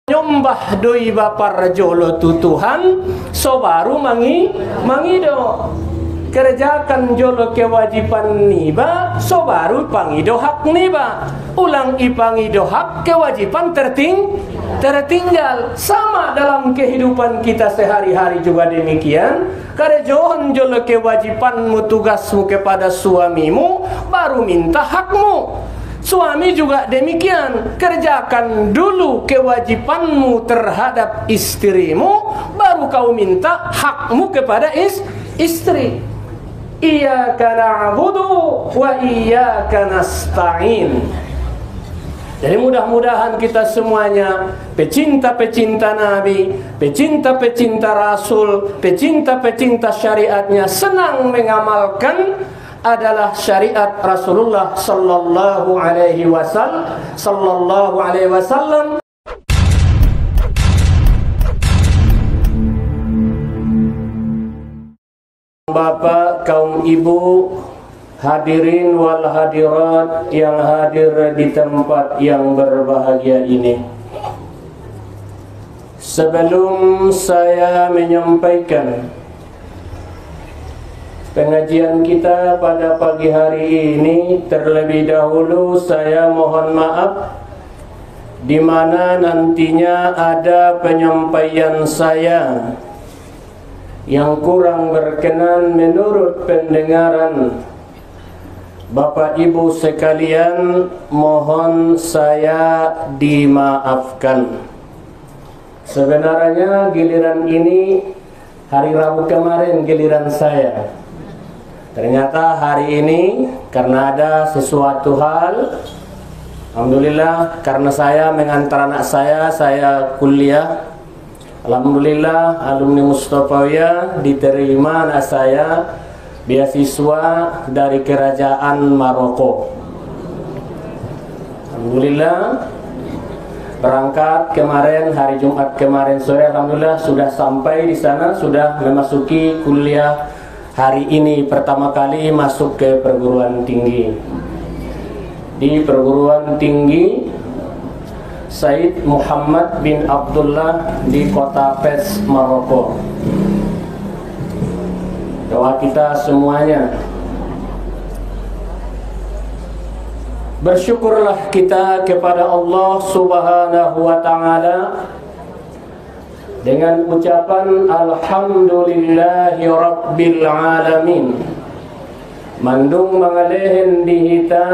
nyombah doi bapar jolo tu Tuhan, so baru mangido. Kerjakan jolo kewajiban niba, so baru pangido hak niba. Ulang ipangido hak, kewajiban tertinggal. Sama dalam kehidupan kita sehari-hari juga demikian. Kerjakan jolo kewajibanmu, tugasmu kepada suamimu, baru minta hakmu. Suami juga demikian, kerjakan dulu kewajibanmu terhadap istrimu, baru kau minta hakmu kepada istri. Iyyaka na'budu wa iyyaka nasta'in. Jadi mudah-mudahan kita semuanya pecinta-pecinta Nabi, pecinta-pecinta Rasul, pecinta-pecinta syariatnya, senang mengamalkan adalah syariat Rasulullah sallallahu alaihi wasallam. Bapak, kaum ibu, hadirin wal hadirat yang hadir di tempat yang berbahagia ini. Sebelum saya menyampaikan pengajian kita pada pagi hari ini, terlebih dahulu saya mohon maaf di mana nantinya ada penyampaian saya yang kurang berkenan menurut pendengaran Bapak Ibu sekalian, mohon saya dimaafkan. Sebenarnya giliran ini hari Rabu kemarin giliran saya. Ternyata hari ini karena ada sesuatu hal, alhamdulillah, karena saya mengantar anak saya kuliah. Alhamdulillah alumni Mustafawiyah diterima anak saya beasiswa dari kerajaan Maroko. Alhamdulillah berangkat kemarin hari Jumat kemarin sore, alhamdulillah sudah sampai di sana, sudah memasuki kuliah. Hari ini pertama kali masuk ke perguruan tinggi. Di perguruan tinggi Said Muhammad bin Abdullah di kota Fes, Maroko. Doa kita semuanya, bersyukurlah kita kepada Allah Subhanahu wa ta'ala dengan ucapan Alhamdulillahi Rabbil Alamin. Mandung mangalehen dihita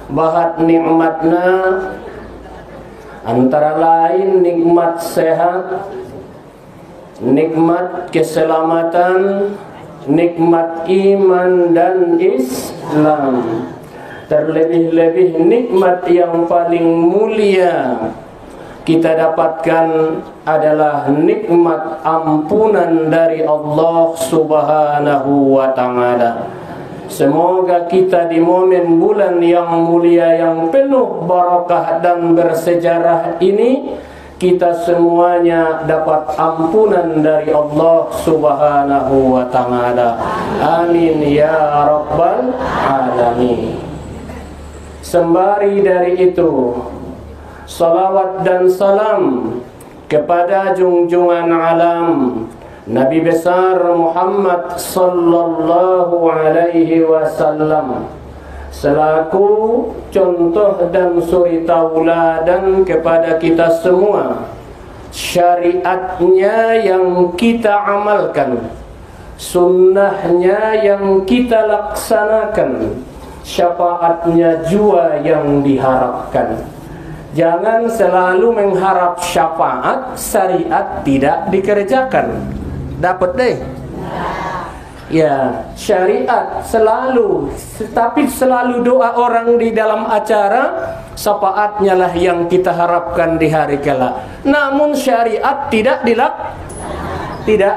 bahat nikmatna, antara lain nikmat sehat, nikmat keselamatan, nikmat iman dan Islam. Terlebih-lebih nikmat yang paling mulia kita dapatkan adalah nikmat ampunan dari Allah Subhanahu wa ta'ala. Semoga kita di momen bulan yang mulia yang penuh barakah dan bersejarah ini, kita semuanya dapat ampunan dari Allah Subhanahu wa ta'ala. Amin ya rabbal alamin. Sembari dari itu, salawat dan salam kepada junjungan alam Nabi besar Muhammad sallallahu alaihi wasallam selaku contoh dan suri tauladan kepada kita semua. Syariatnya yang kita amalkan, sunnahnya yang kita laksanakan, syafaatnya jua yang diharapkan. Jangan selalu mengharap syafaat, syariat tidak dikerjakan. Dapat deh. Ya, syariat selalu, tapi selalu doa orang di dalam acara, syafaatnya lah yang kita harapkan di hari kelak. Namun syariat tidak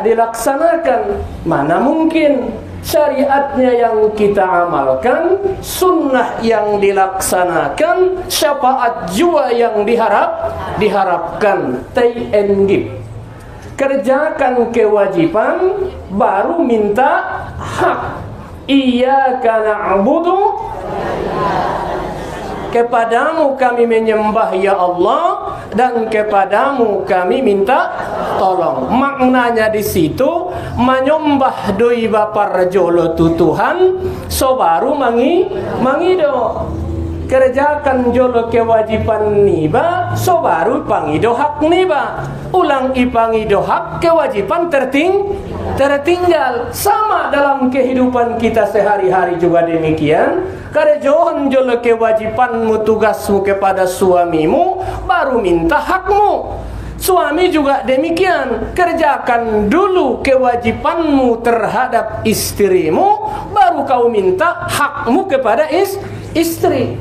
dilaksanakan. Mana mungkin? Syariatnya yang kita amalkan, sunnah yang dilaksanakan, syafaat jua yang diharapkan. Tay and give. Kerjakan kewajiban, baru minta hak. Iyyaka na'budu, kepadamu kami menyembah ya Allah, dan kepadamu kami minta tolong. Maknanya di situ menyembah doi bapar jolo tu Tuhan, so baru mangido kerjakan jolo kewajiban niba, so baru pangido hak niba. Ulang ipangido hak kewajiban tertinggal. Sama dalam kehidupan kita sehari-hari juga demikian. Kerjakan jolo kewajibanmu, tugasmu kepada suamimu, baru minta hakmu. Suami juga demikian, kerjakan dulu kewajibanmu terhadap istrimu, baru kau minta hakmu kepada istri.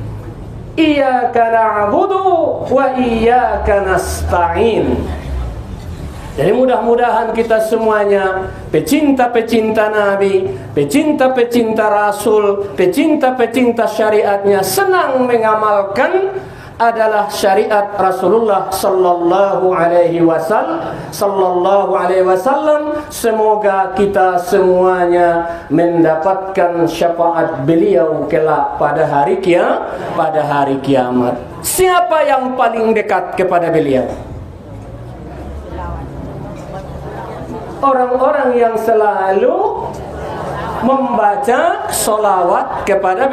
Iyyaka na'budu wa iyyaka nasta'in. Jadi mudah-mudahan kita semuanya pecinta-pecinta Nabi, pecinta-pecinta Rasul, pecinta-pecinta syariatnya, senang mengamalkan adalah syariat Rasulullah sallallahu alaihi wasallam. Semoga kita semuanya mendapatkan syafaat beliau kelak pada hari kiamat. Siapa yang paling dekat kepada beliau? Orang-orang yang selalu membaca solawat kepada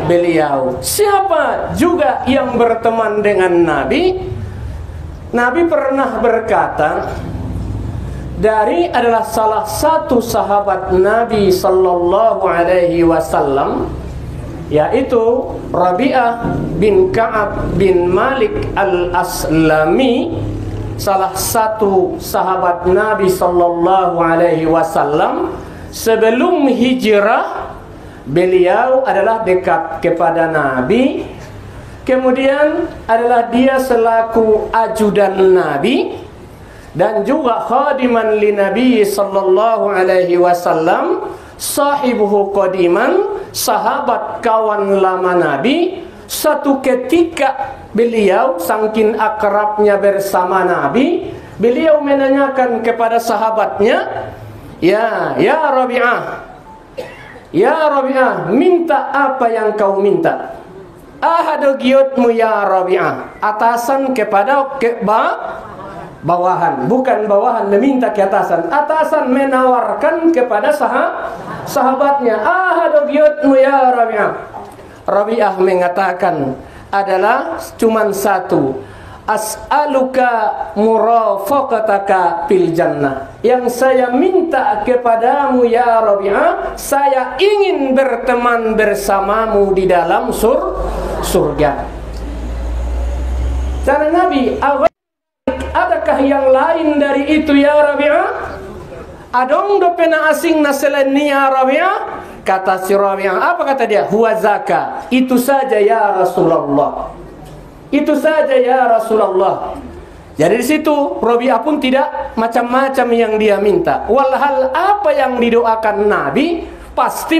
beliau. Siapa juga yang berteman dengan Nabi? Nabi pernah berkata, dari adalah salah satu sahabat Nabi sallallahu alaihi wasallam, yaitu Rabi'ah bin Ka'ab bin Malik al-Aslami, salah satu sahabat Nabi sallallahu alaihi wasallam. Sebelum hijrah, beliau adalah dekat kepada Nabi. Kemudian adalah dia selaku ajudan Nabi dan juga khadiman li Nabi sallallahu alaihi wasallam, sahibuhu qadiman, sahabat kawan lama Nabi. Satu ketika beliau saking akrabnya bersama Nabi, beliau menanyakan kepada sahabatnya, Ya Rabi'ah, minta apa yang kau minta? Ahadu giyotmu ya Rabi'ah, atasan kepada bawahan, bukan bawahan meminta ke atasan. Atasan menawarkan kepada sahabatnya, ahadu giyotmu ya Rabi'ah. Rabi'ah mengatakan adalah cuman satu, as'aluka murafaqataka fil jannah. Yang saya minta kepadamu ya Rabi'ah, saya ingin berteman bersamamu di dalam surga. Cara Nabi, adakah yang lain dari itu ya Rabi'ah? Adong do pena asing na selain ni ya Rabi'ah? Kata si Rabi'ah, apa kata dia? Huwa zaka, itu saja ya Rasulullah. Itu saja ya Rasulullah. Jadi di situ Rabi'ah pun tidak macam-macam yang dia minta. Walhal apa yang didoakan Nabi pasti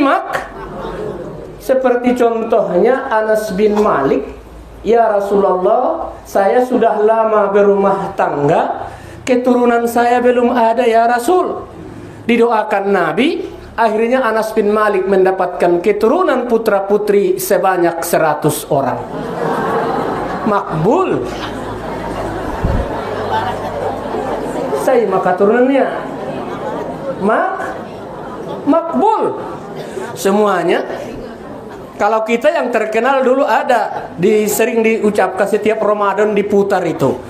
seperti contohnya Anas bin Malik, ya Rasulullah, saya sudah lama berumah tangga, keturunan saya belum ada ya Rasul. Didoakan Nabi, akhirnya Anas bin Malik mendapatkan keturunan putra-putri sebanyak 100 orang. Makbul. Saya maka turunannya makbul semuanya. Kalau kita yang terkenal dulu ada sering diucapkan setiap Ramadan diputar itu,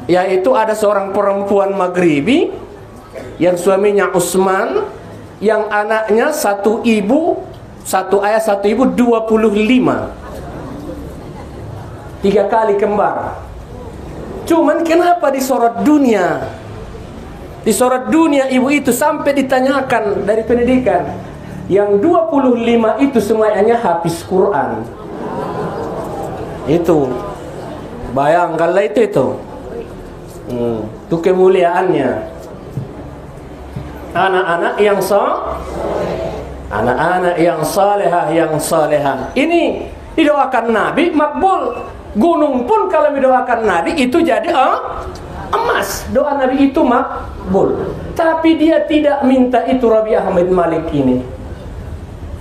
yaitu ada seorang perempuan Maghribi yang suaminya Utsman, yang anaknya satu ibu, satu ayah satu ibu 25. 3 kali kembar. Cuman kenapa disorot dunia? Disorot dunia ibu itu sampai ditanyakan dari pendidikan. Yang 25 itu semuanya hafiz Quran. Itu bayangkanlah itu. Itu kemuliaannya. Anak-anak yang salehah, yang salehah. Ini didoakan Nabi makbul. Gunung pun kalau didoakan Nabi itu jadi emas. Doa Nabi itu makbul. Tapi dia tidak minta itu Rabi'ah bin Malik ini.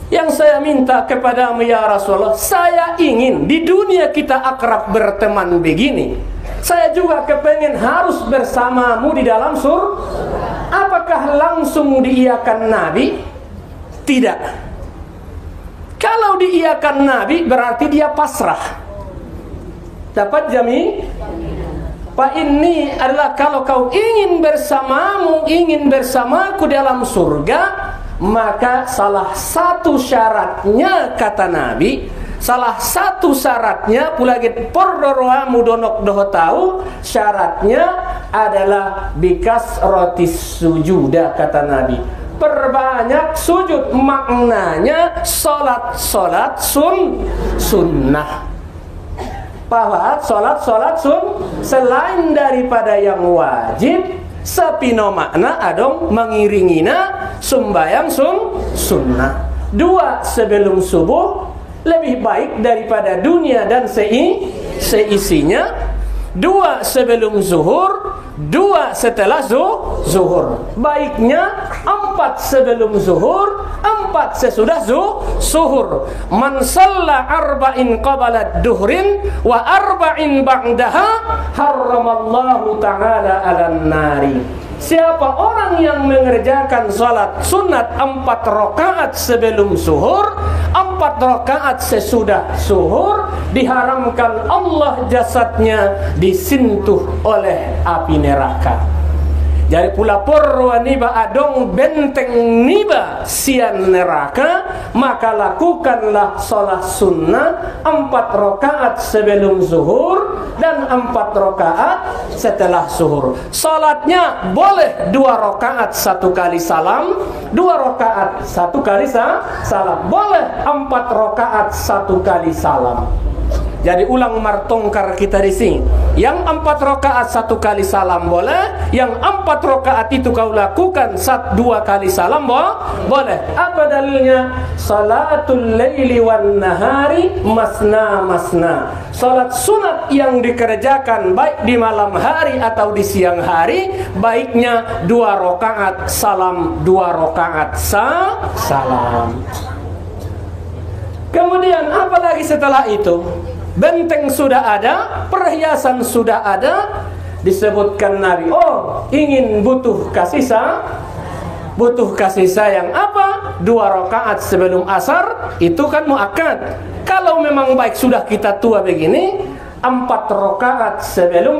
Yang saya minta kepadamu ya Rasulullah, saya ingin di dunia kita akrab berteman begini. Saya juga kepengen harus bersamamu di dalam surga. Apakah langsung diiyakan Nabi? Tidak. Kalau diiyakan Nabi berarti dia pasrah. Dapat jamin? Pak, ini adalah kalau kau ingin bersamamu, ingin bersamaku dalam surga, maka salah satu syaratnya, kata Nabi, salah satu syaratnya pula git pordoroamu donok doho tahu, syaratnya adalah bikas rotis sujuda, kata Nabi. Perbanyak sujud, maknanya solat sunnah. Bahwa solat selain daripada yang wajib, sepino makna adong mengiringina sumbayang sunnah. 2 sebelum subuh lebih baik daripada dunia dan seisinya. 2 sebelum zuhur, 2 setelah zuhur. Baiknya 4 sebelum zuhur, 4 sesudah zuhur. Man shalla arba'in qabla duhrin wa arba'in ba'daha harramallahu ta'ala 'alan nari. Siapa orang yang mengerjakan salat sunat 4 rakaat sebelum zuhur, 4 rakaat sesudah zuhur, diharamkan Allah jasadnya disentuh oleh api neraka. Jadi pula porwa niba adong benteng niba sian neraka, maka lakukanlah salat sunnah 4 rakaat sebelum zuhur dan 4 rakaat setelah zuhur. Salatnya boleh 2 rakaat 1 kali salam, 2 rakaat 1 kali salam, boleh 4 rakaat 1 kali salam. Jadi ulang martongkar kita di sini. Yang 4 rakaat 1 kali salam boleh, yang 4 rakaat itu kau lakukan 2 kali salam boleh. Apa dalilnya? Salatul laili wan nahari masna masna. Salat sunat yang dikerjakan baik di malam hari atau di siang hari, baiknya 2 rakaat salam, 2 rakaat salam. Kemudian apa lagi setelah itu? Benteng sudah ada, perhiasan sudah ada, disebutkan Nabi, oh ingin butuh kasih sayang apa? 2 rakaat sebelum asar, itu kan muakkad. Kalau memang baik sudah kita tua begini, 4 rakaat sebelum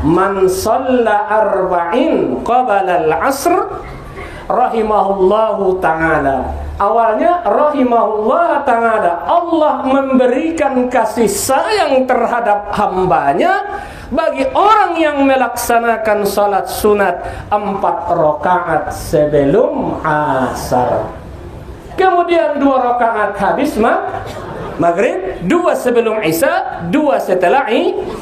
man shalla arba'in qabla al-asr rahimahullahu ta'ala. Awalnya rahimahullah ta'ala, Allah memberikan kasih sayang terhadap hambanya bagi orang yang melaksanakan salat sunat 4 rakaat sebelum asar. Kemudian 2 rakaat habis maghrib, 2 sebelum isya, 2 setelah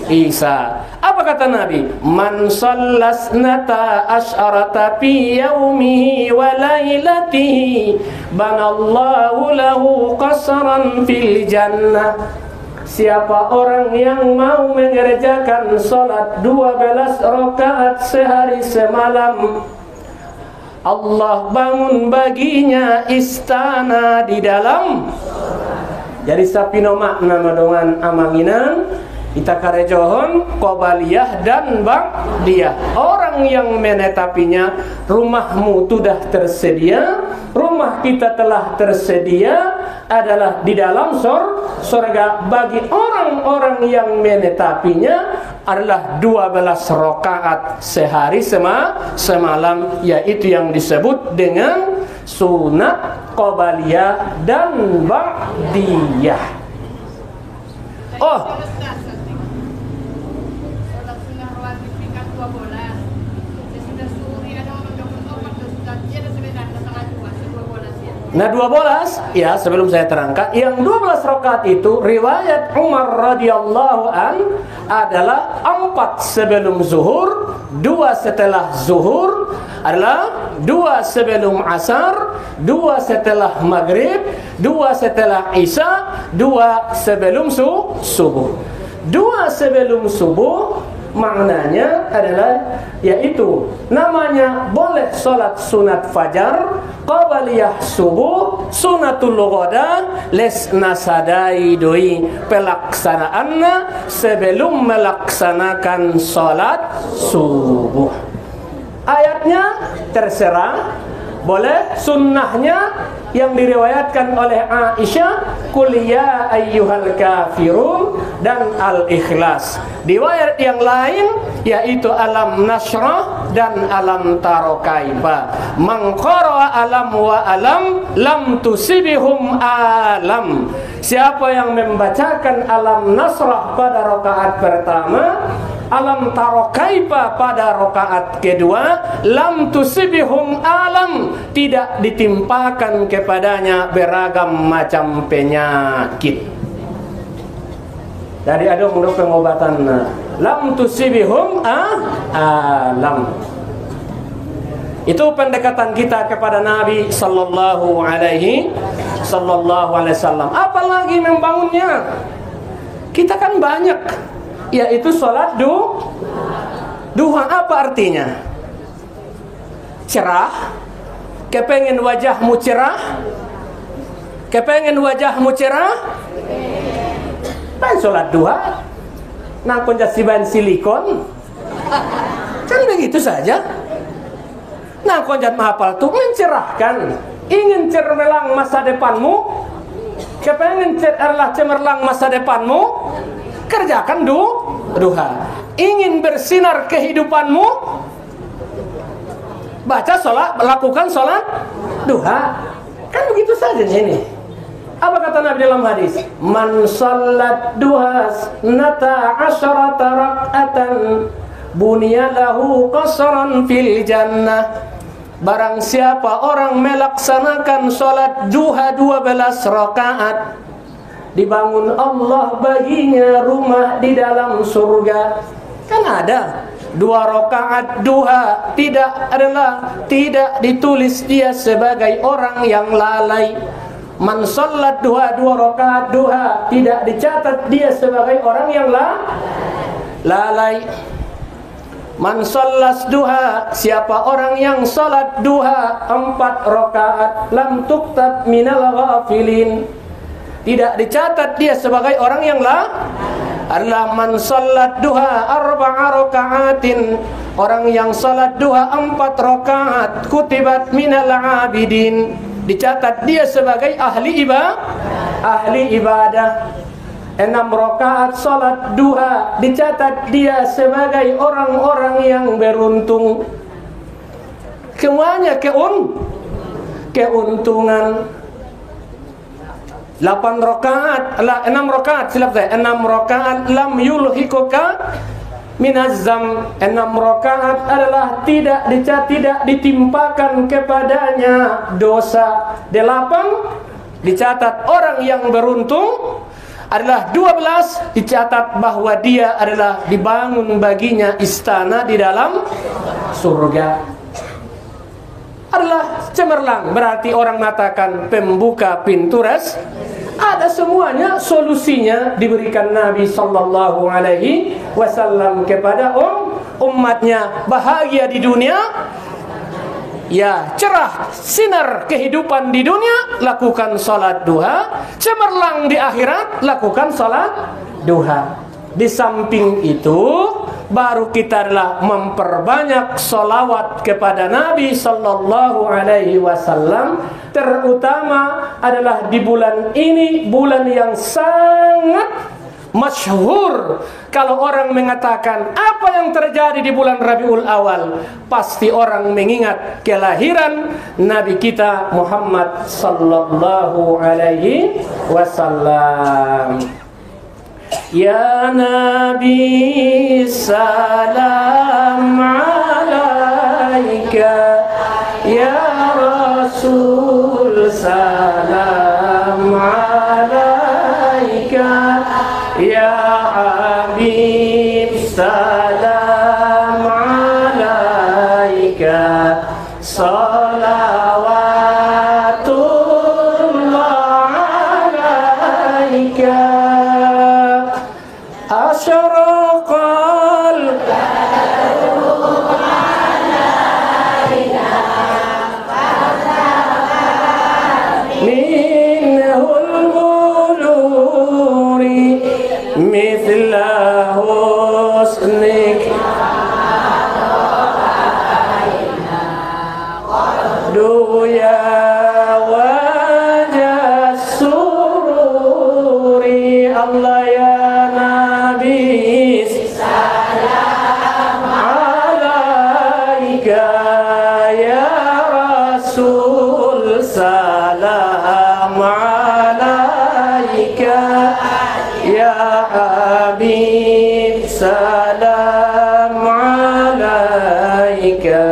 isya. Apa kata Nabi? Man shallas nata asyarata fi yaumihi wa lailatihi banallahu lahu qasran fil jannah. Siapa orang yang mau mengerjakan salat 12 rakaat sehari semalam, Allah bangun baginya istana di dalam. Jadi sapino makna madongan amanginan kita karejohon qobaliyah dan ba'diyah. Orang yang menetapinya, rumahmu sudah tersedia, rumah kita telah tersedia adalah di dalam surga. Bagi orang-orang yang menetapinya adalah 12 rakaat sehari semalam, yaitu yang disebut dengan sunat qobaliyah dan ba'diyah. Oh, nah 12 ya, sebelum saya terangkan, yang 12 rakaat itu riwayat Umar radhiyallahu an adalah 4 sebelum zuhur, 2 setelah zuhur, adalah 2 sebelum asar, 2 setelah maghrib, 2 setelah isya, 2 sebelum subuh. 2 sebelum subuh maknanya adalah yaitu namanya boleh sholat sunat fajar, qabliyah subuh, sunatul ghada, lesna sadai doi pelaksanaannya sebelum melaksanakan sholat subuh. Ayatnya terserah, boleh. Sunnahnya yang diriwayatkan oleh Aisyah, qul ya ayyuhal kafirun dan al-ikhlas. Di riwayat yang lain yaitu alam nasrah dan alam taro kaifa. Man qara'a alam wa alam lam tusibihum alam. Siapa yang membacakan alam nasrah pada rakaat pertama, alam taro kaifa pada rakaat kedua, lam tusibihum alam, tidak ditimpakan kepadanya beragam macam penyakit. Dari ada untuk pengobatan lam tusibihum alam. Itu pendekatan kita kepada Nabi sallallahu alaihi wasallam. Apalagi membangunnya? Kita kan banyak, yaitu sholat duha. Apa artinya? Cerah. Kepengen wajahmu cerah? Kepengen wajahmu cerah? Pan sholat duha. Nah konjasiban silikon. Kan begitu saja. Nah konjat mahapal itu mencerahkan. Ingin cemerlang masa depanmu? Kepengen cemerlang masa depanmu? Kerjakan duha. Ingin bersinar kehidupanmu? Baca sholat, lakukan sholat duha. Kan begitu saja ini. Apa kata Nabi dalam hadis? Man sholat duha nata asyarata rak'atan bunyalahu qasran fil jannah. Barang siapa orang melaksanakan sholat duha 12 rakaat, dibangun Allah baginya rumah di dalam surga. Kan ada 2 rakaat duha tidak ditulis dia sebagai orang yang lalai. Man sholat duha 2 rakaat duha tidak dicatat dia sebagai orang yang lalai. Man sholat duha, siapa orang yang sholat duha 4 rakaat, lam tuktab minal ghafilin, tidak dicatat dia sebagai orang yang adalah man sholat duha 4 rakaatin, orang yang sholat duha 4 rakaat, kutibat minal abidin, dicatat dia sebagai ahli ibadah. 6 rakaat sholat duha dicatat dia sebagai orang-orang yang beruntung. Semuanya keuntungan. 6 rakaat lam yulhikuka minazam. 6 rakaat adalah tidak ditimpakan kepadanya dosa. 8 dicatat orang yang beruntung. Adalah 12 dicatat bahwa dia adalah dibangun baginya istana di dalam surga. Adalah cemerlang, berarti orang mengatakan pembuka pintu ada semuanya, solusinya diberikan Nabi sallallahu alaihi wasallam kepada umatnya. Bahagia di dunia, ya cerah sinar kehidupan di dunia, lakukan salat duha. Cemerlang di akhirat, lakukan salat duha. Di samping itu baru kita adalah memperbanyak salawat kepada Nabi sallallahu alaihi wasallam. Terutama adalah di bulan ini, bulan yang sangat masyhur. Kalau orang mengatakan apa yang terjadi di bulan Rabiul Awal, pasti orang mengingat kelahiran Nabi kita Muhammad sallallahu alaihi wasallam. Ya Nabi salam alaika, ya Rasul salam alaika, ya Habib salam alaika, salawatullah alaika. Asyraqal Duya wajah sururi Allah ya Nabi salam alaika ya Rasul salam alaika ya Habib salam alaika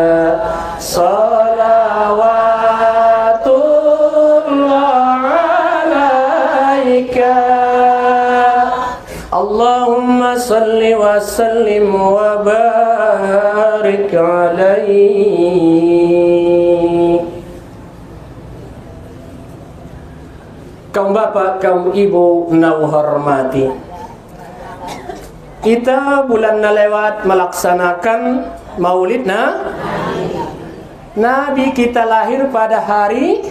Allahumma salli wa sallim wa barik alaihi. Kaum bapak, kaum ibu nau hormati, kita bulan lewat melaksanakan maulid Nabi kita lahir pada hari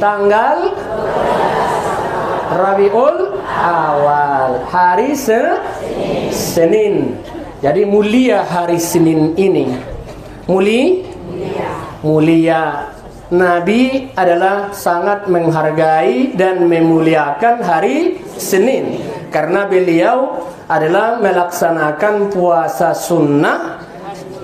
tanggal Rabiul Awal, hari Senin. Jadi mulia hari Senin ini. Mulia. Nabi adalah sangat menghargai dan memuliakan hari Senin karena beliau adalah melaksanakan puasa sunnah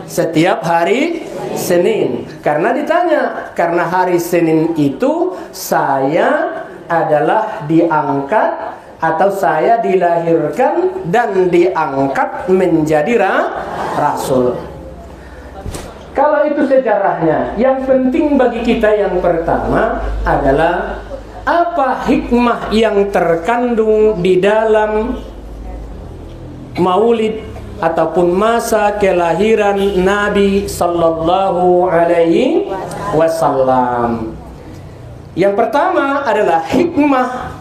setiap hari Senin. Karena ditanya, karena hari Senin itu saya adalah diangkat atau saya dilahirkan dan diangkat menjadi rasul. Kalau itu sejarahnya, yang penting bagi kita yang pertama adalah apa hikmah yang terkandung di dalam maulid ataupun masa kelahiran Nabi sallallahu alaihi wasallam. Yang pertama adalah hikmah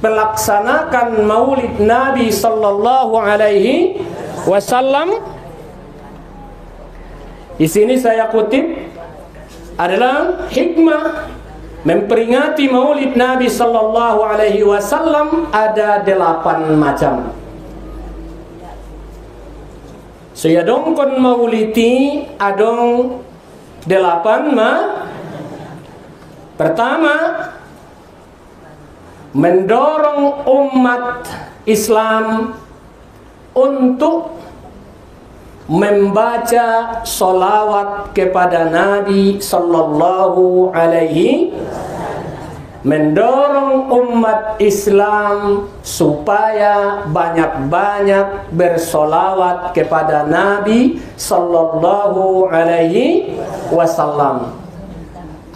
melaksanakan maulid Nabi sallallahu alaihi wasallam. Di sini saya kutip adalah hikmah memperingati maulid Nabi sallallahu alaihi wasallam ada 8 macam. Saya dongkon mauliti adong 8 Pertama, mendorong umat Islam untuk membaca solawat kepada Nabi sallallahu alaihi, mendorong umat Islam supaya banyak-banyak bersolawat kepada Nabi sallallahu alaihi wasallam.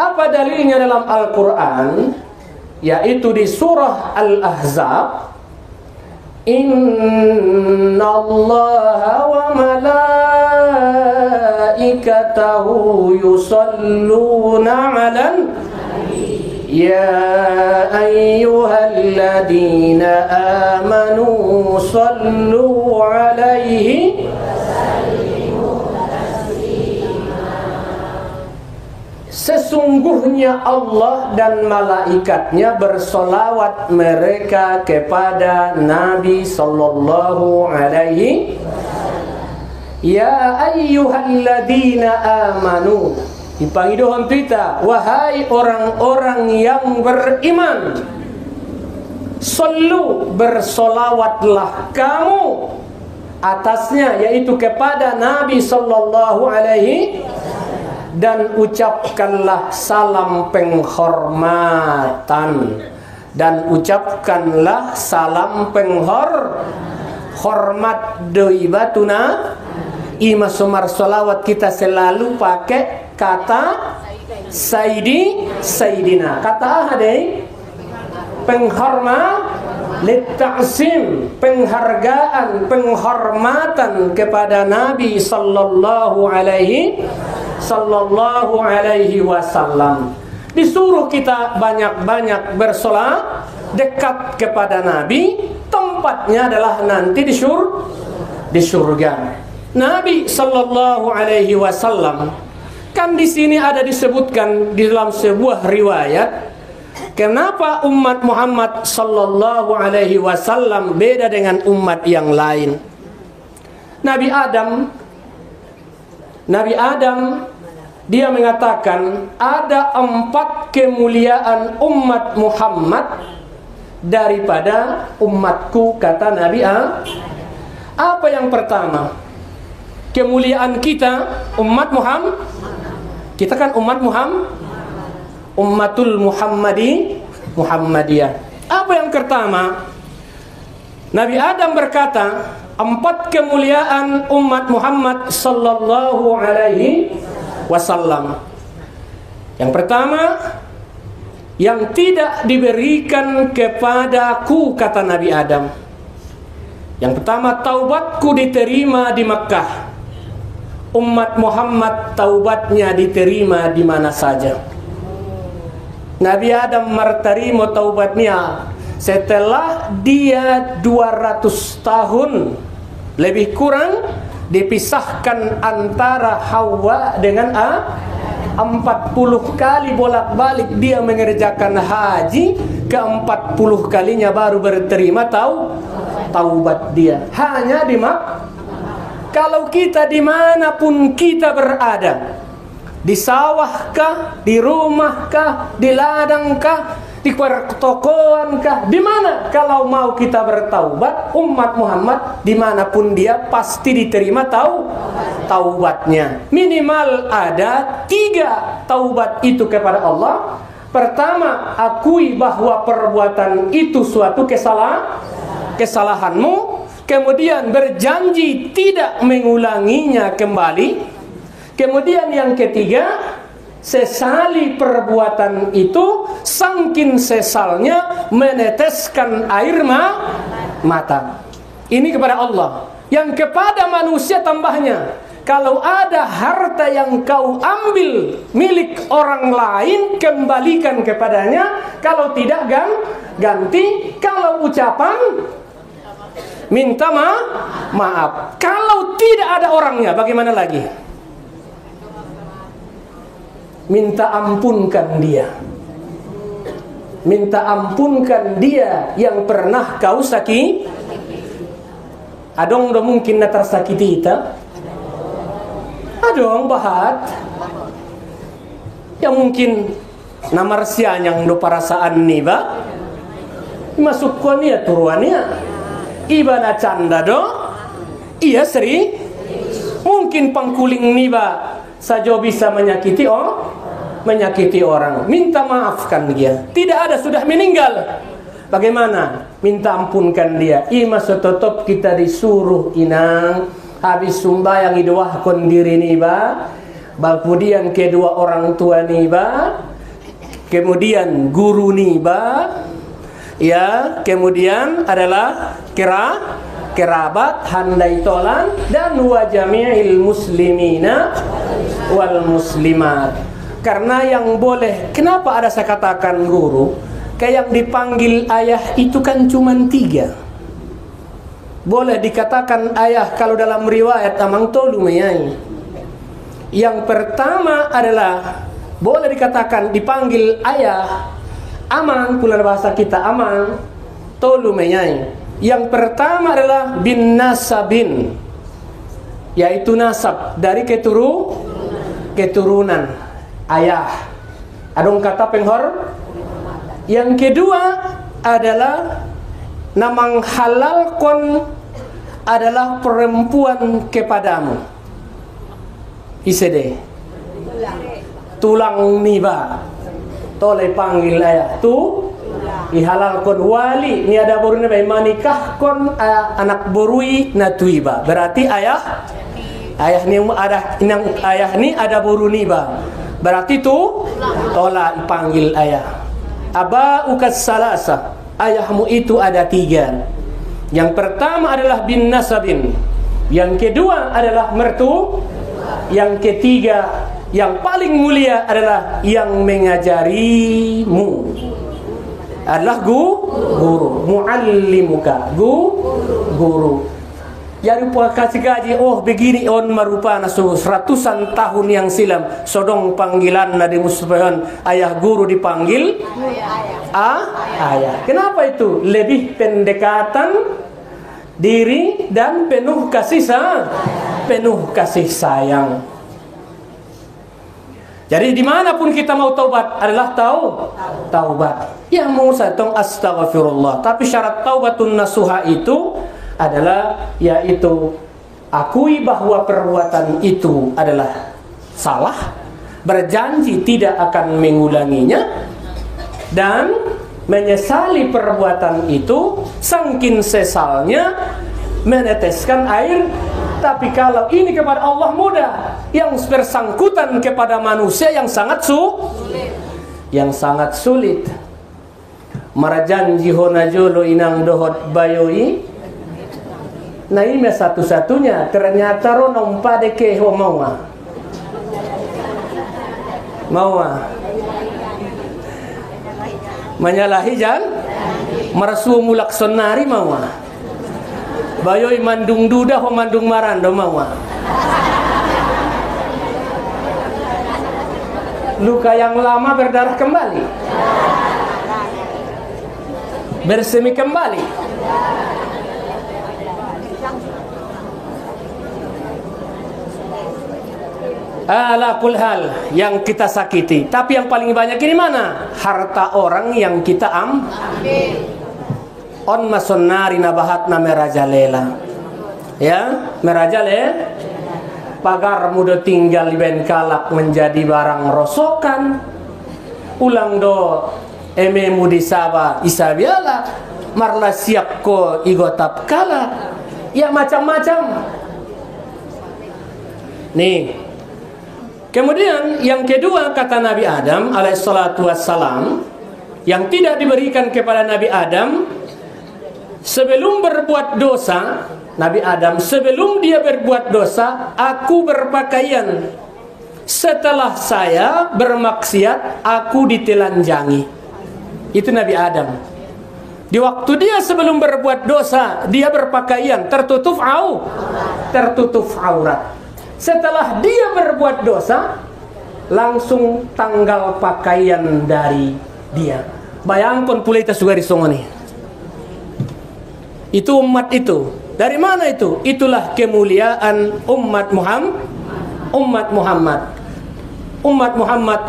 Apa dalilnya dalam Al-Quran? Yaitu di surah Al-Ahzab, Inna Allaha wa malaikatahu yusalluna 'alan ya ayyuhalladzina amanu sallu 'alaihi sesungguhnya Allah dan malaikatnya bersolawat mereka kepada Nabi sallallahu alaihi ya ayyuhalladzina amanu, dipanggil dohon kita, wahai orang-orang yang beriman, sallu, bersolawatlah kamu atasnya, yaitu kepada Nabi sallallahu alaihi, dan ucapkanlah salam penghormatan, dan ucapkanlah salam hormat doibatuna. Ima sumar solawat kita selalu pakai kata Sayyidina. Kata ahadai penghormat, litta'zim, penghargaan, penghormatan kepada Nabi sallallahu alaihi wasallam. Disuruh kita banyak-banyak bersolat dekat kepada Nabi. Tempatnya adalah nanti di surga. Nabi sallallahu alaihi wasallam kan di sini ada disebutkan di dalam sebuah riwayat, kenapa umat Muhammad sallallahu alaihi wasallam beda dengan umat yang lain? Nabi Adam dia mengatakan ada 4 kemuliaan umat Muhammad daripada umatku, kata Nabi Adam. Apa yang pertama? Kemuliaan kita umat Muhammad. Kita kan umat Muhammad, ummatul Muhammadiyah. Apa yang pertama? Nabi Adam berkata 4 kemuliaan umat Muhammad sallallahu alaihi wasallam. Yang pertama, yang tidak diberikan kepadaku, kata Nabi Adam. Yang pertama, taubatku diterima di Makkah. Umat Muhammad taubatnya diterima di mana saja. Nabi Adam menerima taubatnya setelah dia 200 tahun lebih kurang dipisahkan antara Hawa dengan 40 kali bolak-balik dia mengerjakan haji, ke-40 kalinya baru berterima taubat dia. Hanya di Makkah. Kalau kita dimanapun kita berada, di sawahkah, di rumahkah, di ladangkah, di pertokoankah, di mana, kalau mau kita bertaubat, umat Muhammad dimanapun dia pasti diterima taubatnya. Minimal ada 3 taubat itu kepada Allah. Pertama, akui bahwa perbuatan itu suatu kesalahanmu. Kemudian berjanji tidak mengulanginya kembali. Kemudian yang ketiga, sesali perbuatan itu, saking sesalnya meneteskan air mata. Ini kepada Allah. Yang kepada manusia tambahnya, kalau ada harta yang kau ambil milik orang lain, kembalikan kepadanya. Kalau tidak, ganti. Kalau ucapan, minta maaf. Kalau tidak ada orangnya, bagaimana lagi? Minta ampunkan dia. Minta ampunkan dia yang pernah kau sakiti. Adong do mungkin na tersakiti ita. Adong bahat. Yang mungkin namarsia yang do perasaan ni ba. Masuk ko niya turuan niya. Iba na canda do, iya seri. Mungkin pangkuling niba saja bisa menyakiti orang. Minta maafkan dia. Tidak ada, sudah meninggal. Bagaimana? Minta ampunkan dia. Ima setotop kita disuruh inang habis sumbayang idoah kondiri niba. Kemudian kedua orang tua niba. Kemudian guru niba. Ya, kemudian adalah kerabat, handai tolan, dan wa jami'il muslimina wal muslimat. Karena yang boleh, kenapa ada saya katakan guru? Kayak yang dipanggil ayah itu kan cuma 3. Boleh dikatakan ayah kalau dalam riwayat amang tolu meyai. Yang pertama adalah boleh dikatakan dipanggil ayah, aman, pula bahasa kita aman, tolu menyai. Yang pertama adalah bin nasabin, yaitu nasab dari keturunan ayah. Adong kata penghor. Yang kedua adalah namang halalkon adalah perempuan kepadamu. Isede tulang niba. Toleh panggil ayah tu ihalalkon wali ni ada boruna bay manikahkon anak borui natuiba. Berarti ayah ni ada inang ayah ni ada boruniba. Berarti tu tolak panggil ayah. Aba ukas salasa, ayahmu itu ada 3. Yang pertama adalah bin nasabin. Yang kedua adalah mertu. Yang ketiga, yang paling mulia adalah yang mengajarimu adalah guru, muallimuka, guru. Yang kasih gaji, oh begini on marupana ratusan tahun yang silam sodong panggilan nadi musbahan ayah guru dipanggil ayah. Kenapa itu? Lebih pendekatan diri dan penuh kasih sayang. Jadi dimanapun kita mau taubat adalah taubat. Yang mau saya tong astaghfirullah. Tapi syarat taubatun nasuha itu adalah yaitu akui bahwa perbuatan itu adalah salah, berjanji tidak akan mengulanginya, dan menyesali perbuatan itu, saking sesalnya meneteskan air. Tapi kalau ini kepada Allah mudah, yang bersangkutan kepada manusia yang sangat sulit. Marajanji honajolo inang dohot bayoi. Nah ini satu-satunya. Ternyata ronong padeke ho mawa. Menyalahi jan marasu mulak sonari mawa. Bayoy mandung duda ho mandung marando mawa. Luka yang lama berdarah kembali, bersemi kembali. Ala kul hal, yang kita sakiti. Tapi yang paling banyak ini mana? Harta orang yang kita ambil. On masonari nabahat na merajalela. Ya, merajale pagar muda tinggal di Benkalak menjadi barang rosokan. Ulang do eme mudi saba isabiala marla siap ko igotap kala. Ya macam-macam. Nih. Kemudian yang kedua kata Nabi Adam alaihissalatu wassalam, yang tidak diberikan kepada Nabi Adam sebelum berbuat dosa. Nabi Adam sebelum dia berbuat dosa, aku berpakaian. Setelah saya bermaksiat, aku ditelanjangi. Itu Nabi Adam. Di waktu dia sebelum berbuat dosa, dia berpakaian, tertutup aurat. Setelah dia berbuat dosa, langsung tanggal pakaian dari dia. Bayangkan pula itu sugari songoni. Itu umat itu. Dari mana itu? Itulah kemuliaan umat Muhammad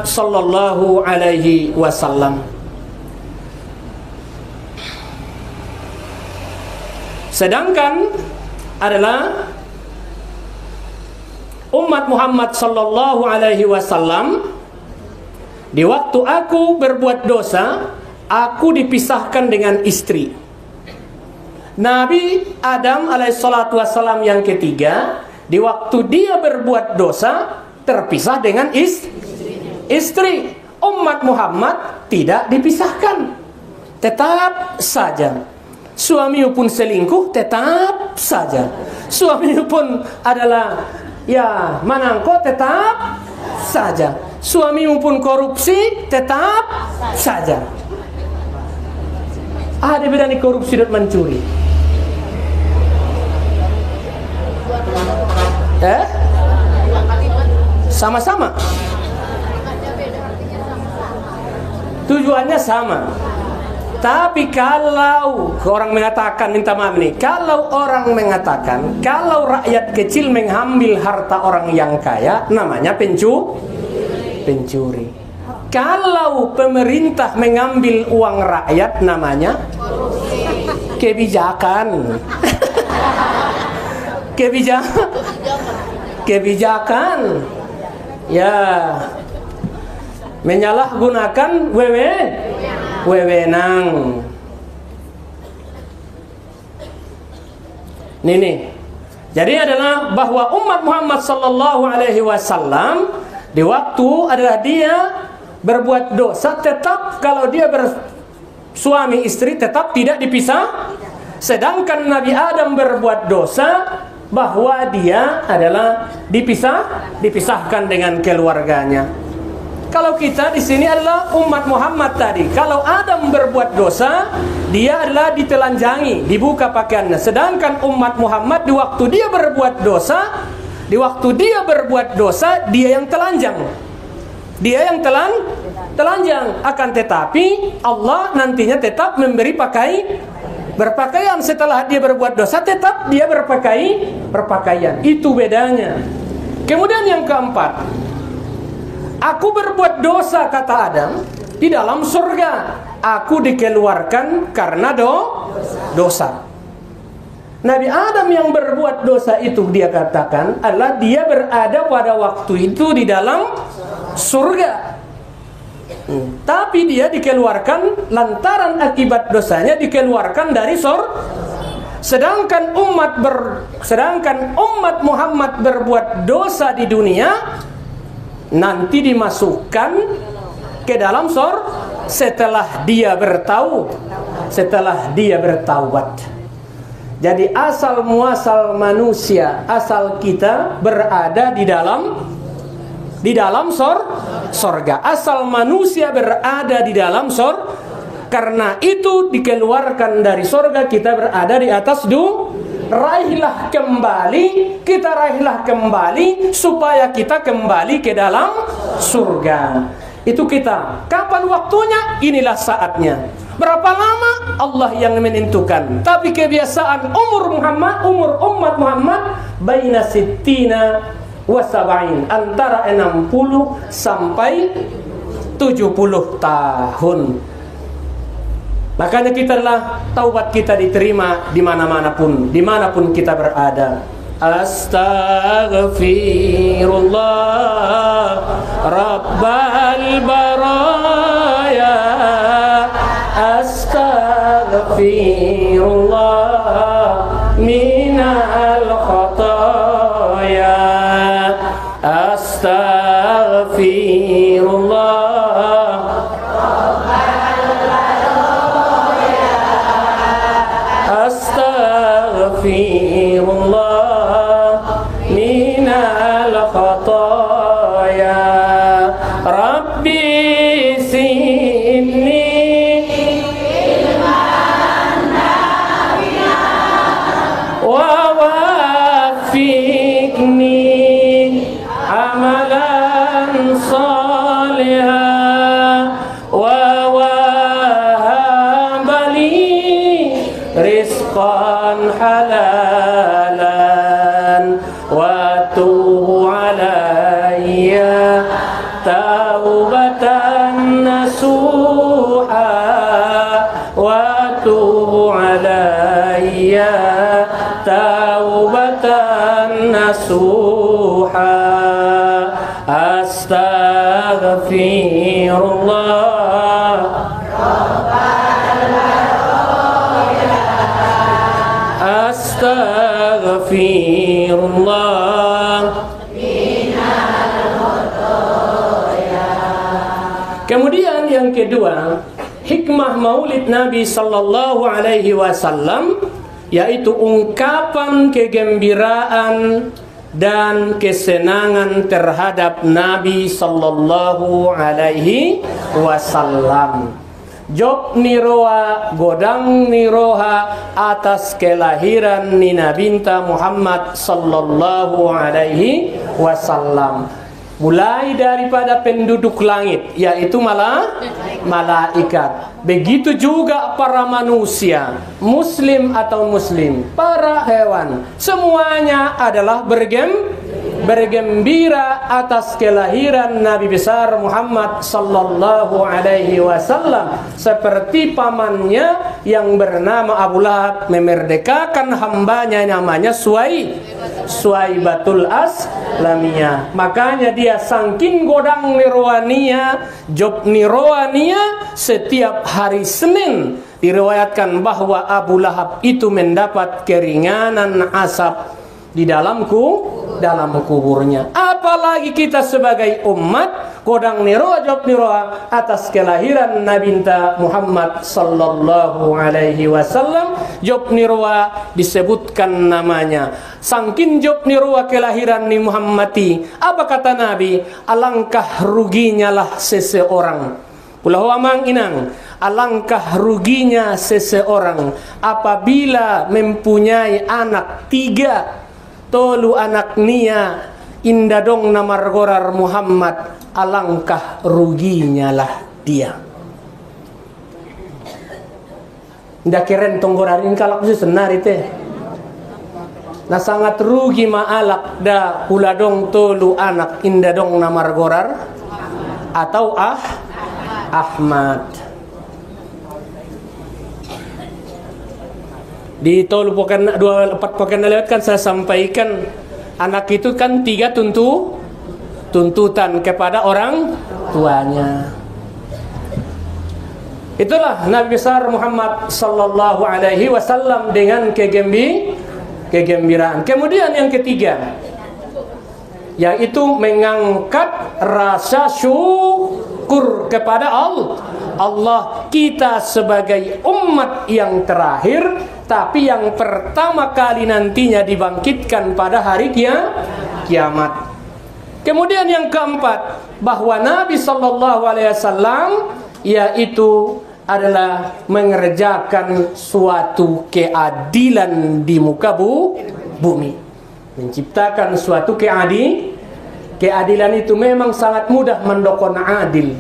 sallallahu alaihi wasallam. Sedangkan adalah umat Muhammad sallallahu alaihi wasallam, di waktu aku berbuat dosa, aku dipisahkan dengan istri. Nabi Adam alaihissalatu wassalam yang ketiga, di waktu dia berbuat dosa, terpisah dengan istri. Umat Muhammad tidak dipisahkan, tetap saja. Suami pun selingkuh, tetap saja. Suami pun adalah ya manangko, tetap saja. Suami pun korupsi, tetap saja. Ada bedanya korupsi dan mencuri. Sama-sama. Tujuannya sama. Tapi kalau orang mengatakan, minta maaf nih, kalau orang mengatakan kalau rakyat kecil mengambil harta orang yang kaya, namanya pencuri. Kalau pemerintah mengambil uang rakyat, namanya kebijakan. Kebijakan. Ya, menyalahgunakan wewenang. Nih. Jadi adalah bahwa umat Muhammad sallallahu alaihi wasallam di waktu adalah dia berbuat dosa, tetap kalau dia bersuami istri tetap tidak dipisah. Sedangkan Nabi Adam berbuat dosa, bahwa dia adalah dipisahkan dengan keluarganya. Kalau kita di sini adalah umat Muhammad tadi. Kalau Adam berbuat dosa, dia adalah ditelanjangi, dibuka pakaiannya. Sedangkan umat Muhammad di waktu dia berbuat dosa, dia yang telanjang. Dia yang telanjang. Akan tetapi Allah nantinya tetap memberi Berpakaian setelah dia berbuat dosa, tetap dia berpakaian. Itu bedanya. Kemudian yang keempat, aku berbuat dosa, kata Adam, di dalam surga. Aku dikeluarkan karena dosa. Nabi Adam yang berbuat dosa itu, dia katakan adalah dia berada pada waktu itu di dalam surga. Tapi dia dikeluarkan lantaran akibat dosanya, dikeluarkan dari sedangkan umat Muhammad berbuat dosa di dunia, nanti dimasukkan ke dalam setelah dia bertaubat. Jadi asal muasal manusia, asal kita berada di dalam sorga. Asal manusia berada di dalam karena itu dikeluarkan dari sorga, kita berada di atas raihlah kembali supaya kita kembali ke dalam surga. Itu kita. Kapan waktunya? Inilah saatnya. Berapa lama? Allah yang menentukan. Tapi kebiasaan umur umat Muhammad baina sittina wa sab'in, antara 60 sampai 70 tahun. Makanya taubat kita diterima dimanapun kita berada. Astaghfirullah Rabbal baraya, astaghfirullah minal khataya, astaghfirullah astaghfirullah minal khataya, Rabbi sidni wa wafiqni amalan salihah wa wahabali rizqan halalan wa tubu alayya taubatan nasuha wa tubu alayya taubatan nasuha, astaghfirullah astaghfirullah. Kemudian yang kedua, hikmah maulid Nabi sallallahu alaihi wasallam, yaitu ungkapan kegembiraan dan kesenangan terhadap Nabi sallallahu alaihi wasallam. Job niroa, godang niroha atas kelahiran Nina binta Muhammad sallallahu alaihi wasallam. Mulai daripada penduduk langit, yaitu malaikat. Begitu juga para manusia, muslim atau muslim, para hewan, semuanya adalah bergembira atas kelahiran Nabi besar Muhammad sallallahu alaihi wasallam, seperti pamannya yang bernama Abu Lahab memerdekakan hambanya namanya Suwaibatul Aslamiyah. Makanya dia sangkin godang nirowania, job nirowania, setiap hari Senin diriwayatkan bahwa Abu Lahab itu mendapat keringanan asap di dalam kuburnya. Apalagi kita sebagai umat, kodang niroa job niroa atas kelahiran Nabi Muhammad sallallahu alaihi wasallam. Job niroa disebutkan namanya. Sangkin job niroa kelahiran ni Muhammadi. Apa kata Nabi? Alangkah ruginya lah seseorang. Pulau amang inang, alangkah ruginya seseorang apabila mempunyai anak 3, tolu anak nia indadong namargorar Muhammad, alangkah ruginya lah dia. ndak keren tonggorarin kalak su senar itu. Nah sangat rugi maalak da pula dong tolu anak inda dong namar gorar atau Ahmad. Di tolu pokan 24 pokan lewat kan saya sampaikan anak itu kan 3 tuntutan kepada orang tuanya. Itulah Nabi besar Muhammad sallallahu alaihi wasallam dengan kegembiraan. Kemudian yang ketiga, yaitu mengangkat rasa syukur kepada Allah. Kita sebagai umat yang terakhir, tapi yang pertama kali nantinya dibangkitkan pada hari kiamat. Kemudian yang keempat, bahwa Nabi sallallahu alaihi wasallam yaitu adalah mengerjakan suatu keadilan di muka bumi. Menciptakan suatu keadilan itu memang sangat mudah mendokon adil.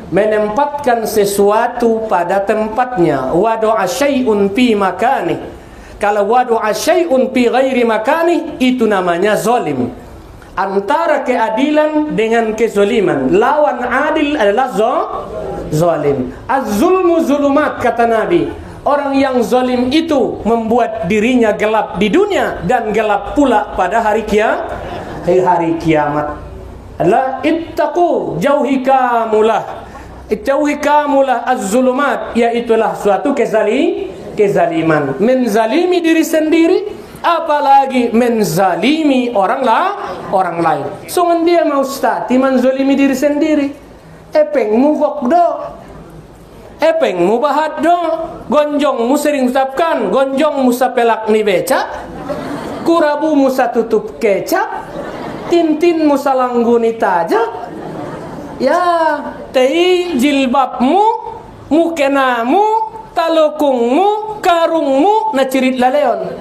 Menempatkan sesuatu pada tempatnya. Wadu'a syai'un fi makani. Kalau wadu'a syai'un fi ghairi makani, itu namanya zalim. Antara keadilan dengan kezoliman, lawan adil adalah zalim. Az-zulmu zulumat, kata Nabi. Orang yang zalim itu membuat dirinya gelap di dunia dan gelap pula pada hari kiamat. Allah ittaqu, jauhi kamulah az-zulumat, yaitulah suatu kezaliman. Menzalimi diri sendiri, apalagi menzalimi orang lain. Sungan dia mau stati menzalimi diri sendiri. Epeng mu gok do, epeng mu bahat do, gonjong mu sering ucapkan, gonjong mu sapelak ni beca, kurabu mu tutup kecap, tintin mu salangguni tajak. Ya, tei jilbabmu, mukenamu, talukungmu, karungmu na cirit laleon.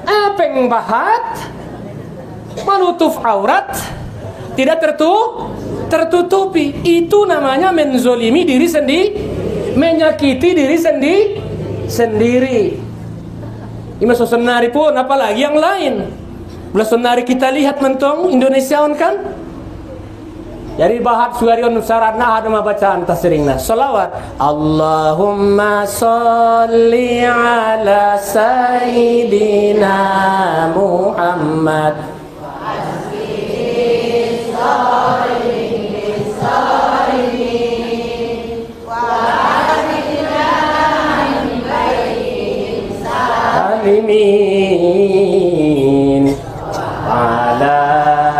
Apeng bahat, menutup aurat, tidak tertutupi. Itu namanya menzolimi diri sendiri, menyakiti diri sendiri. Ini masuk senari pun, apalagi yang lain. Belah senari kita lihat mentong Indonesiawan kan. Jadi bahat suarion sarana ada bacaan tasringna salawat. Allahumma sholli ala sayyidina Muhammad. Alimin ala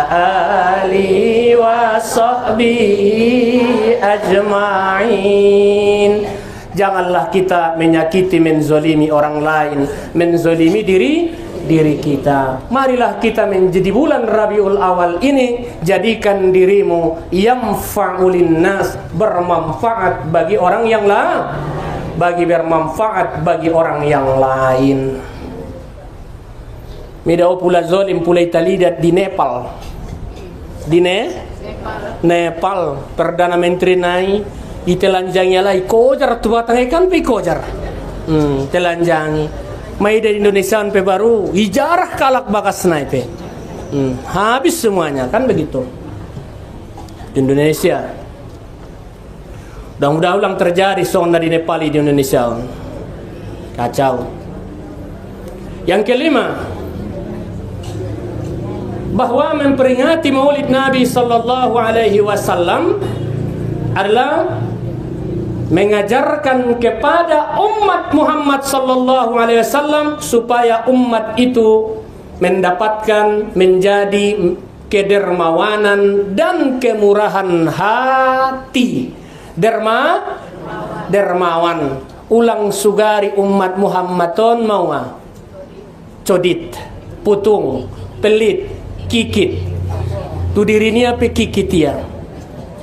ali wa sahbihi ajma'in. Janganlah kita menyakiti, menzolimi orang lain, menzolimi diri kita. Marilah kita menjadi bulan Rabiul Awal ini, jadikan dirimu yamfa'ulin nas, bermanfaat bagi orang yang lain, bermanfaat bagi orang yang lain. Midau pula zolim pula italidat di Nepal. Di Nepal Perdana Menteri nai itelanjangi alai kojar tu batang ikan pi kojar. Telanjangi. Mai dari Indonesia sampai baru hijarah kalak bakas naipe. Habis semuanya kan begitu. Di Indonesia. Mudah-mudahan ulang terjadi sonda di Nepal di Indonesia. Kacau. Yang kelima, bahwa memperingati Maulid Nabi sallallahu alaihi wasallam adalah mengajarkan kepada umat Muhammad sallallahu alaihi wasallam supaya umat itu mendapatkan menjadi kedermawanan dan kemurahan hati. Dermawan. Ulang sugari umat Muhammadon maua codit, putung, pelit, kikit. Tu dirinya pe kikit dia.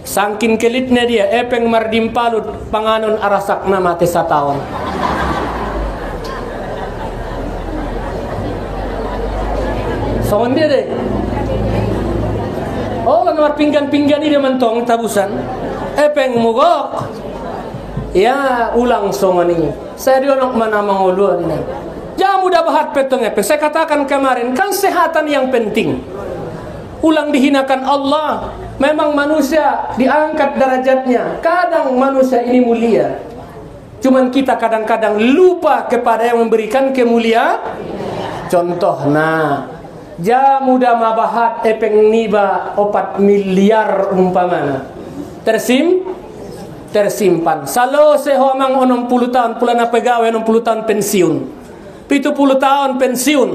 Sangkin kelitnya dia epeng mardim palut panganon arasak nama tesatawon. Soalnya dia deh. Oh, nomor pinggan-pinggan dia mentong tabusan. Epeng mugok. Ya ulang songan ini. Saya dionok mana mangulu ini. Jangan mudah bahat petong epeng. Saya katakan kemarin, kan kesehatan yang penting. Ulang dihinakan Allah. Memang manusia diangkat derajatnya. Kadang manusia ini mulia. Cuman kita kadang-kadang lupa kepada yang memberikan kemuliaan. Contoh, ja mudah mabahat epeng niba 4 miliar umpamana. Tersimpan. Salo sehomang 60 tahun pulana pegawai 60 tahun pensiun. 70 tahun pensiun.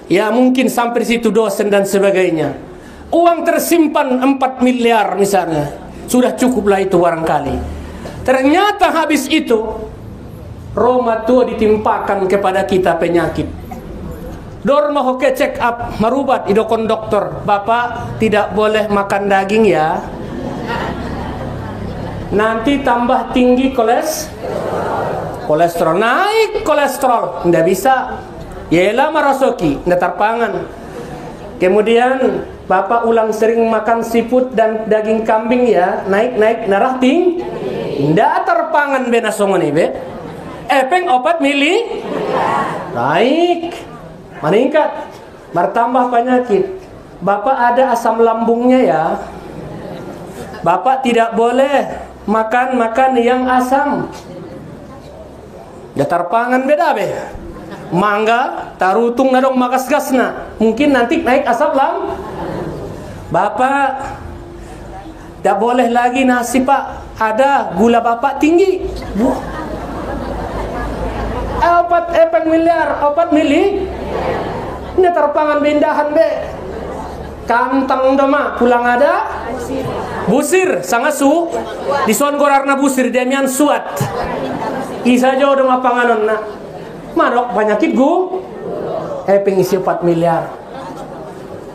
Ya mungkin sampai situ dosen dan sebagainya. Uang tersimpan 4 miliar misalnya. Sudah cukuplah itu barangkali. Ternyata habis itu Roma tua ditimpakan kepada kita penyakit. Dor mau ke check up, marubat idokon dokter. Bapak tidak boleh makan daging ya. Nanti tambah tinggi kolesterol. Naik kolesterol. Nggak bisa. Yelah marasoki, nggak terpangan. Kemudian Bapak ulang sering makan siput dan daging kambing ya. Naik darah tinggi. Nggak terpangan bena songoni be. Epeng 4 mili. Naik. Meningkat. Bertambah penyakit. Bapak ada asam lambungnya ya. Bapak tidak boleh makan yang asam. Datar pangan beda be. Mangga tarutung nadong makas gasna. Mungkin nanti naik asam lambung. Bapak tidak boleh lagi nasi pak. Ada gula bapak tinggi. 4 miliar 4 mili. Ini terpangan bindahan be. Kantang doma pulang ada busir sangat su di son gorarna busir demian suat isa jauh dong panganon na manok penyakit isi 4 miliar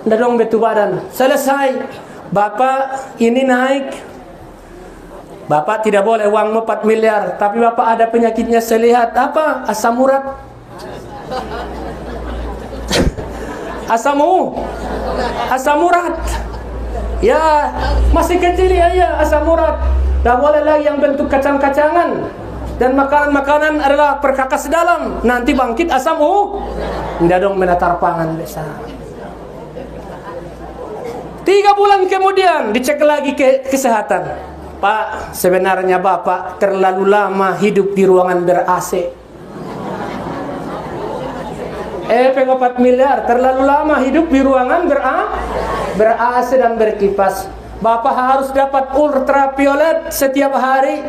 nda dong betu badan selesai. Bapak ini naik, Bapak tidak boleh uang 4 miliar tapi Bapak ada penyakitnya. Saya lihat apa asam urat. Asam urat. Ya, masih kecil ya asam urat. Tak boleh lagi yang bentuk kacang-kacangan. Dan makanan-makanan adalah perkakas dalam. Nanti bangkit asam tidak dong menatar pangan besar. 3 bulan kemudian dicek lagi kesehatan. Pak, sebenarnya Bapak terlalu lama hidup di ruangan ber-AC. 4 miliar terlalu lama hidup di ruangan ber-AC dan berkipas. Bapak harus dapat ultraviolet setiap hari.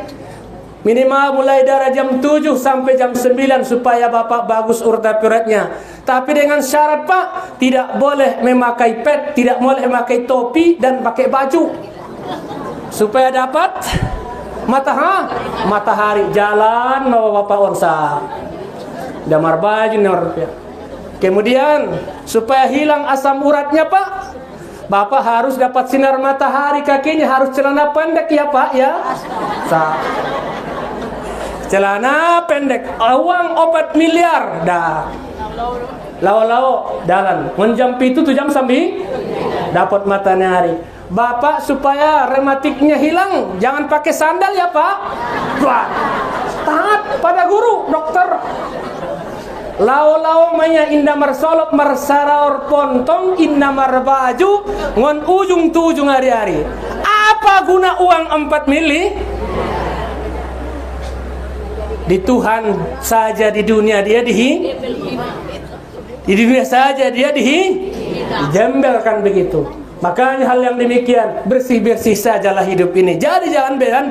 Minimal mulai dari jam 7 sampai jam 9 supaya Bapak bagus ultravioletnya. Tapi dengan syarat Pak, tidak boleh memakai pet, tidak boleh memakai topi dan pakai baju. Supaya dapat matahari. Jalan mau Bapak onsa. Damar baju rupiah. Kemudian supaya hilang asam uratnya Pak, Bapak harus dapat sinar matahari, kakinya harus celana pendek ya Pak ya. Celana pendek, uang 4 miliar dah. Lau dalan, jam itu 7 jam sambil dapat matahari. Bapak supaya rematiknya hilang, jangan pakai sandal ya Pak. Taat pada guru, dokter. Lau maya indah marsolop marsaraor pontong indah marbaju ngon ujung tujung hari-hari. Apa guna uang 4 mili? Di Tuhan saja di dunia dia di dunia saja dia dijembelkan begitu. Makanya hal yang demikian bersih-bersih sajalah hidup ini. Jadi jangan beran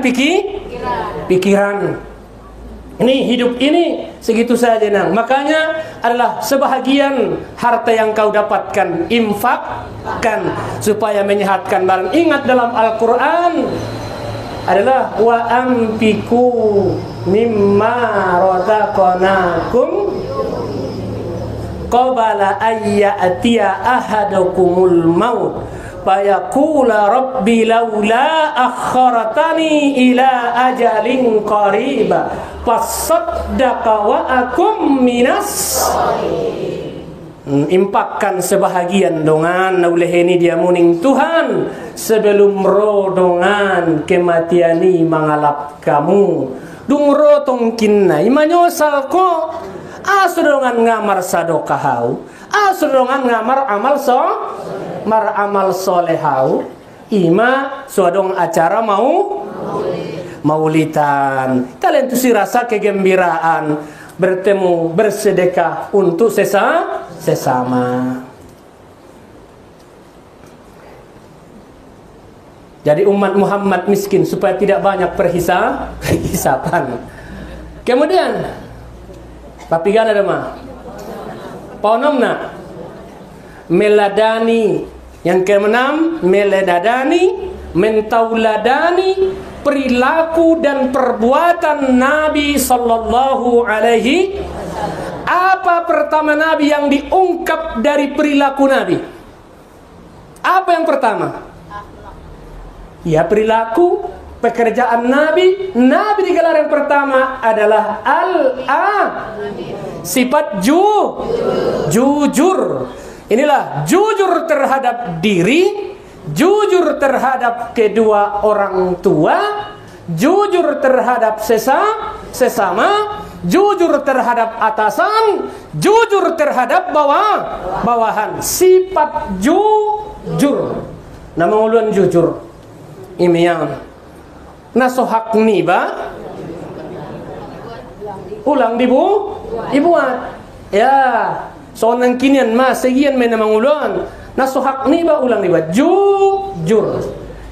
pikiran. Ini hidup ini segitu saja nang. Makanya adalah sebahagian harta yang kau dapatkan infakkan supaya menyehatkan barang. Ingat dalam Al-Qur'an adalah wa ampiku mimma razaqnakum qabala ayyatiya ahadakumul maut fayaqula rabbi laula akharatani ila ajalin qariba fasaddaqa wa akum minas. Impakkan sebahagian dongan oleh ini dia muning Tuhan sebelum rodongan kematiani mengalap kamu dungrotong kinna imanyosal ko asudongan ngamar sadokahau asudongan ngamar amal solehau ima suadong acara maulitan. Kalian tuh rasa kegembiraan bertemu bersedekah untuk sesama. Jadi umat Muhammad miskin supaya tidak banyak perhisapan. Kemudian papigana dema. Ponomna meladani. Yang keenam meladani, mentauladani perilaku dan perbuatan Nabi sallallahu alaihi. Apa pertama Nabi yang diungkap dari perilaku Nabi? Apa yang pertama? Ya perilaku, pekerjaan Nabi. Nabi digelar yang pertama adalah sifat jujur. Inilah jujur terhadap diri, jujur terhadap kedua orang tua, jujur terhadap sesama, jujur terhadap atasan, jujur terhadap bawahan. Sifat jujur. Nama uluan jujur. Ini yang nasohak niba ulang dibuat ya soalnya kinian mas segian main nama uluan nasohak niba ulang dibuat jujur.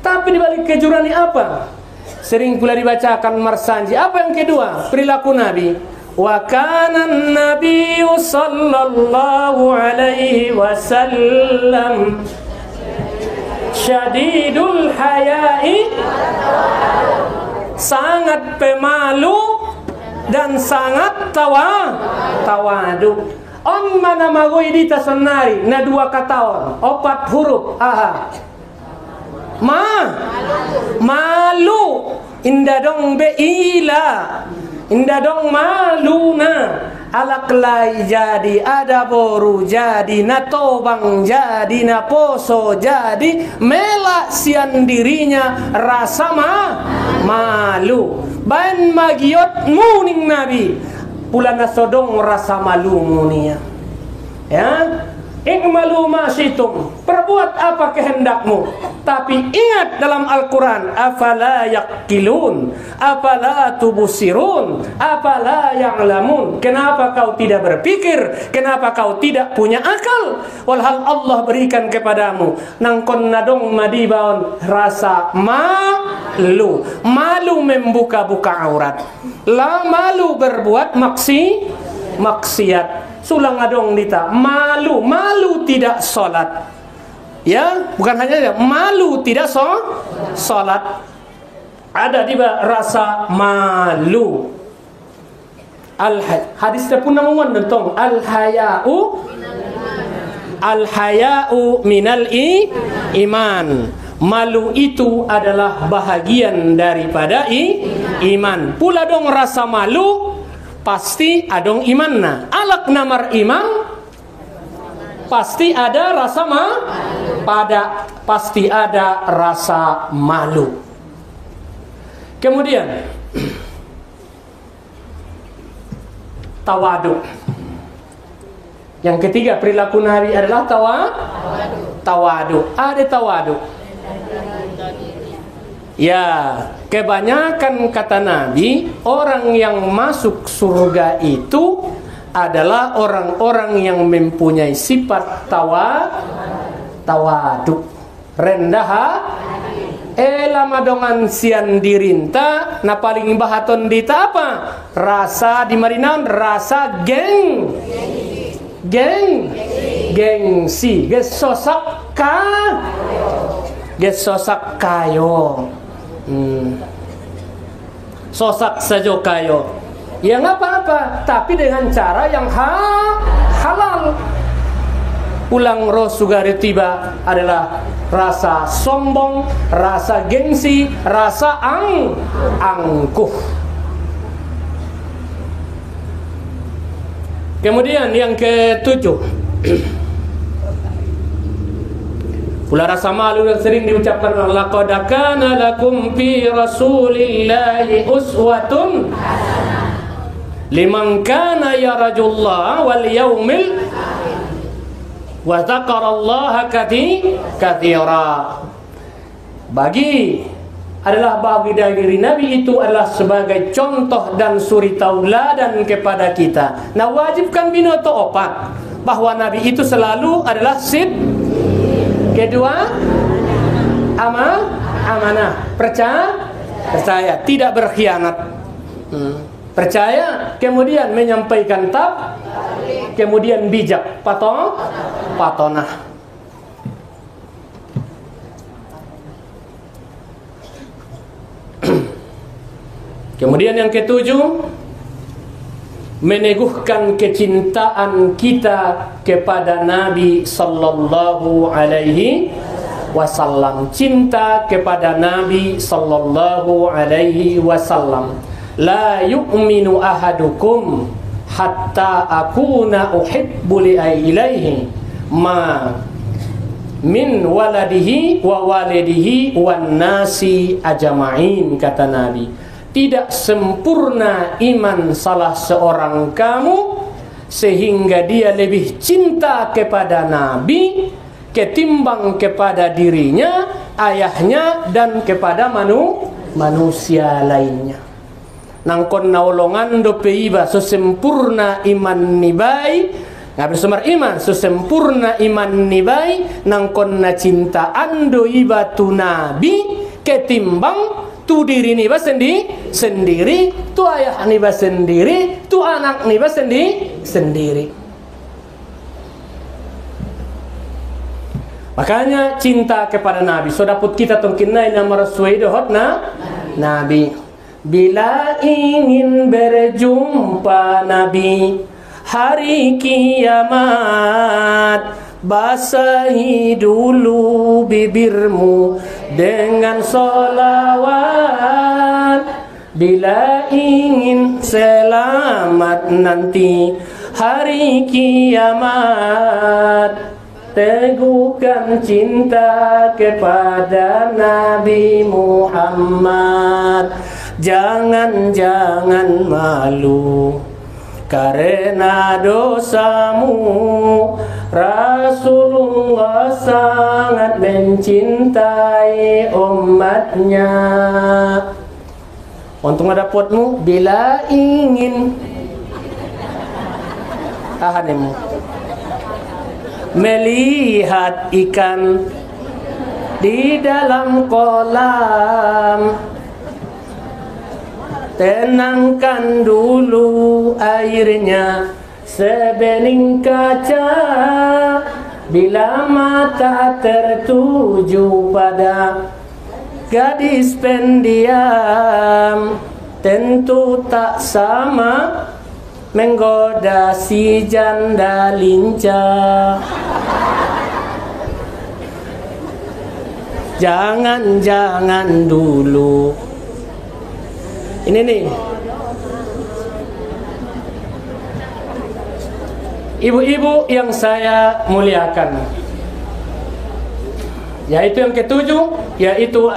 Tapi dibalik kejuran ini apa? Sering pula dibacakan marsanji. Apa yang kedua? Perilaku Nabi. Wa kana an-nabiyyu sallallahu alaihi wasallam syadidul hayai, sangat pemalu dan sangat tawadu. On mana magoi dita senari na dua kataon 4 huruf malu indah dong beila indah dong maluna alaklai jadi ada boru jadi na tobang jadi na poso jadi melak sian dirinya rasa malu ban magiot muning Nabi pula nasodong rasa malu munia ya. Ikmalu ma syitum, perbuat apa kehendakmu. Tapi ingat dalam Al-Quran, afala yaqilun, afala tubusirun, afala ya'lamun. Kenapa kau tidak berpikir? Kenapa kau tidak punya akal? Walhal Allah berikan kepadamu nangkon nadong madibaon rasa malu. Malu membuka-buka aurat, malu berbuat maksiat. Sulang adong dita malu tidak sholat ya, bukan hanya malu tidak sholat, ada tiba rasa malu. Hadis pun namungan tentang al-haya'u minal iman. Malu itu adalah bahagian daripada iman. Pula dong rasa malu pasti adong imanna. Alak namar iman pasti ada rasa pasti ada rasa malu. Kemudian tawadu. Yang ketiga perilaku Nabi adalah tawadu. Ada tawadu. Ya, kebanyakan kata Nabi, orang yang masuk surga itu adalah orang-orang yang mempunyai sifat tawadu, rendah lama dongan sian dirinta na paling bahaton dita apa? Rasa di marinan rasa gengsi, gesosak kayo. Sosak saja kayo ya nggak apa-apa, tapi dengan cara yang halal. Pulang roh sugari tiba adalah rasa sombong, rasa gengsi, rasa angkuh. Kemudian yang ketujuh Ulah rasa malu yang sering diucapkan Allah, laqad kana lakum fi rasulillahi uswatun liman kana yarjullaha wal yaumil wa dzakarallaha katsira. Bagi diri Nabi itu adalah sebagai contoh dan suri tauladan kepada kita. Nah, wajibkan binoto opat bahwa Nabi itu selalu adalah kedua, amanah, percaya, tidak berkhianat. Percaya, kemudian menyampaikan kemudian bijak, patonah. Kemudian yang ketujuh, meneguhkan kecintaan kita kepada Nabi sallallahu alaihi wasallam. Cinta kepada Nabi sallallahu alaihi wasallam. La yu'minu ahadukum hatta akuna uhibbu ilaihi ma min waladihi wa walidihi wan nasi ajma'in, kata Nabi. Tidak sempurna iman salah seorang kamu sehingga dia lebih cinta kepada Nabi ketimbang kepada dirinya, ayahnya, dan kepada manusia lainnya. Nangkon naulongan do peiba sesempurna iman nibai, ngabe semar iman sesempurna iman nibai, nangkon na cinta ando iba tu Nabi ketimbang tu diri niba sendiri, tu ayah niba sendiri, tu anak niba sendiri. Makanya cinta kepada Nabi. So daput kita tongkinai nama Rasul dohotna Nabi. Bila ingin berjumpa Nabi hari kiamat, basahi dulu bibirmu dengan sholawat. Bila ingin selamat nanti hari kiamat, teguhkan cinta kepada Nabi Muhammad. Jangan malu karena dosamu. Rasulullah sangat mencintai umatnya. Untung ada potmu. Bila ingin tahanmu melihat ikan di dalam kolam, tenangkan dulu airnya sebening kaca. Bila mata tertuju pada gadis pendiam, tentu tak sama menggoda si janda lincah. Jangan dulu. Ini nih, ibu-ibu yang saya muliakan, yaitu yang ketujuh, yaitu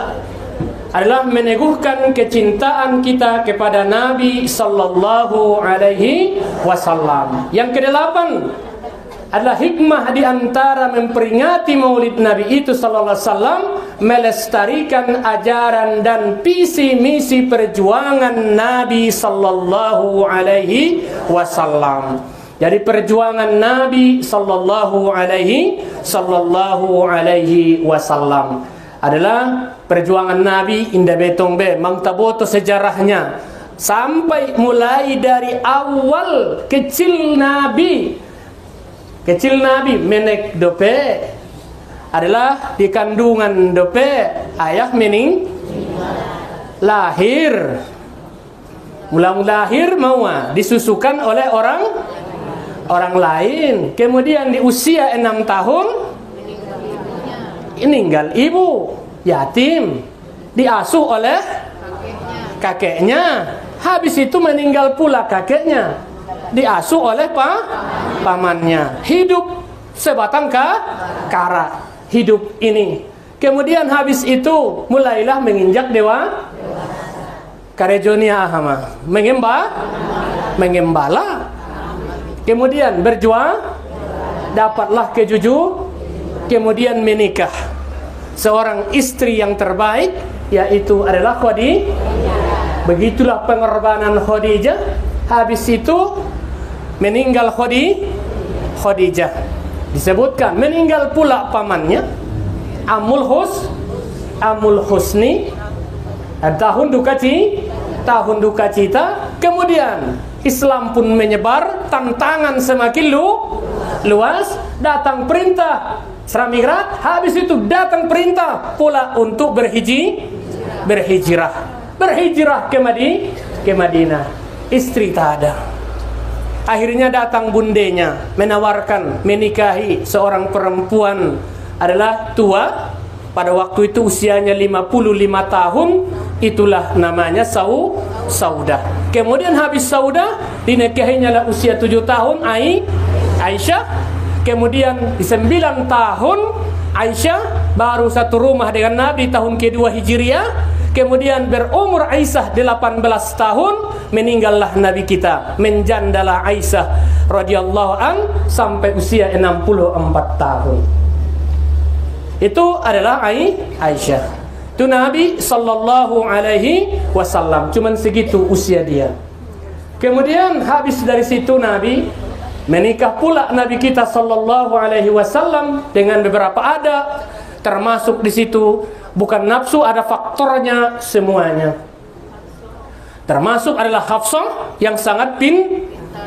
adalah meneguhkan kecintaan kita kepada Nabi sallallahu alaihi wasallam. Yang kedelapan adalah hikmah di antara memperingati maulid Nabi itu sallallahu alaihi wasallam, melestarikan ajaran dan visi misi perjuangan Nabi sallallahu alaihi wasallam. Jadi perjuangan Nabi sallallahu alaihi wasallam adalah perjuangan Nabi indah betong be mang taboto sejarahnya sampai mulai dari awal kecil Nabi menek dope adalah di kandungan dope ayah mening lahir, mulang lahir mau disusukan oleh orang lain, kemudian di usia 6 tahun meninggal ibu, yatim, diasuh oleh kakeknya, habis itu meninggal pula kakeknya, diasuh oleh pamannya, hidup sebatang kara. hidup ini. Kemudian habis itu mulailah menginjak dewa. Karejonia ahama mengembala. Kemudian berjuang, dapatlah kejuju, kemudian menikah. Seorang istri yang terbaik yaitu adalah Khadijah. Begitulah pengorbanan Khadijah. Habis itu meninggal Khadijah. Disebutkan meninggal pula pamannya Amul Husni. Tahun duka cita. Kemudian Islam pun menyebar, tantangan semakin luas. Datang perintah Sramigrat, habis itu datang perintah pula untuk berhijrah ke Madinah. Istri tak ada. Akhirnya datang bundenya menawarkan menikahi seorang perempuan adalah tua. Pada waktu itu usianya 55 tahun. Itulah namanya Saudah. Kemudian habis Saudah dinikahinya lah usia 7 tahun Aisyah. Kemudian di 9 tahun Aisyah baru satu rumah dengan Nabi tahun kedua Hijriah. Kemudian berumur Aisyah 18 tahun, meninggallah Nabi kita, menjandalah Aisyah radhiyallahu an sampai usia 64 tahun. Itu adalah Aisyah. Itu Nabi sallallahu alaihi wasallam, cuman segitu usia dia. Kemudian habis dari situ Nabi menikah pula Nabi kita sallallahu alaihi wasallam dengan beberapa adat, termasuk di situ bukan nafsu, ada faktornya semuanya. Termasuk adalah Hafsah yang sangat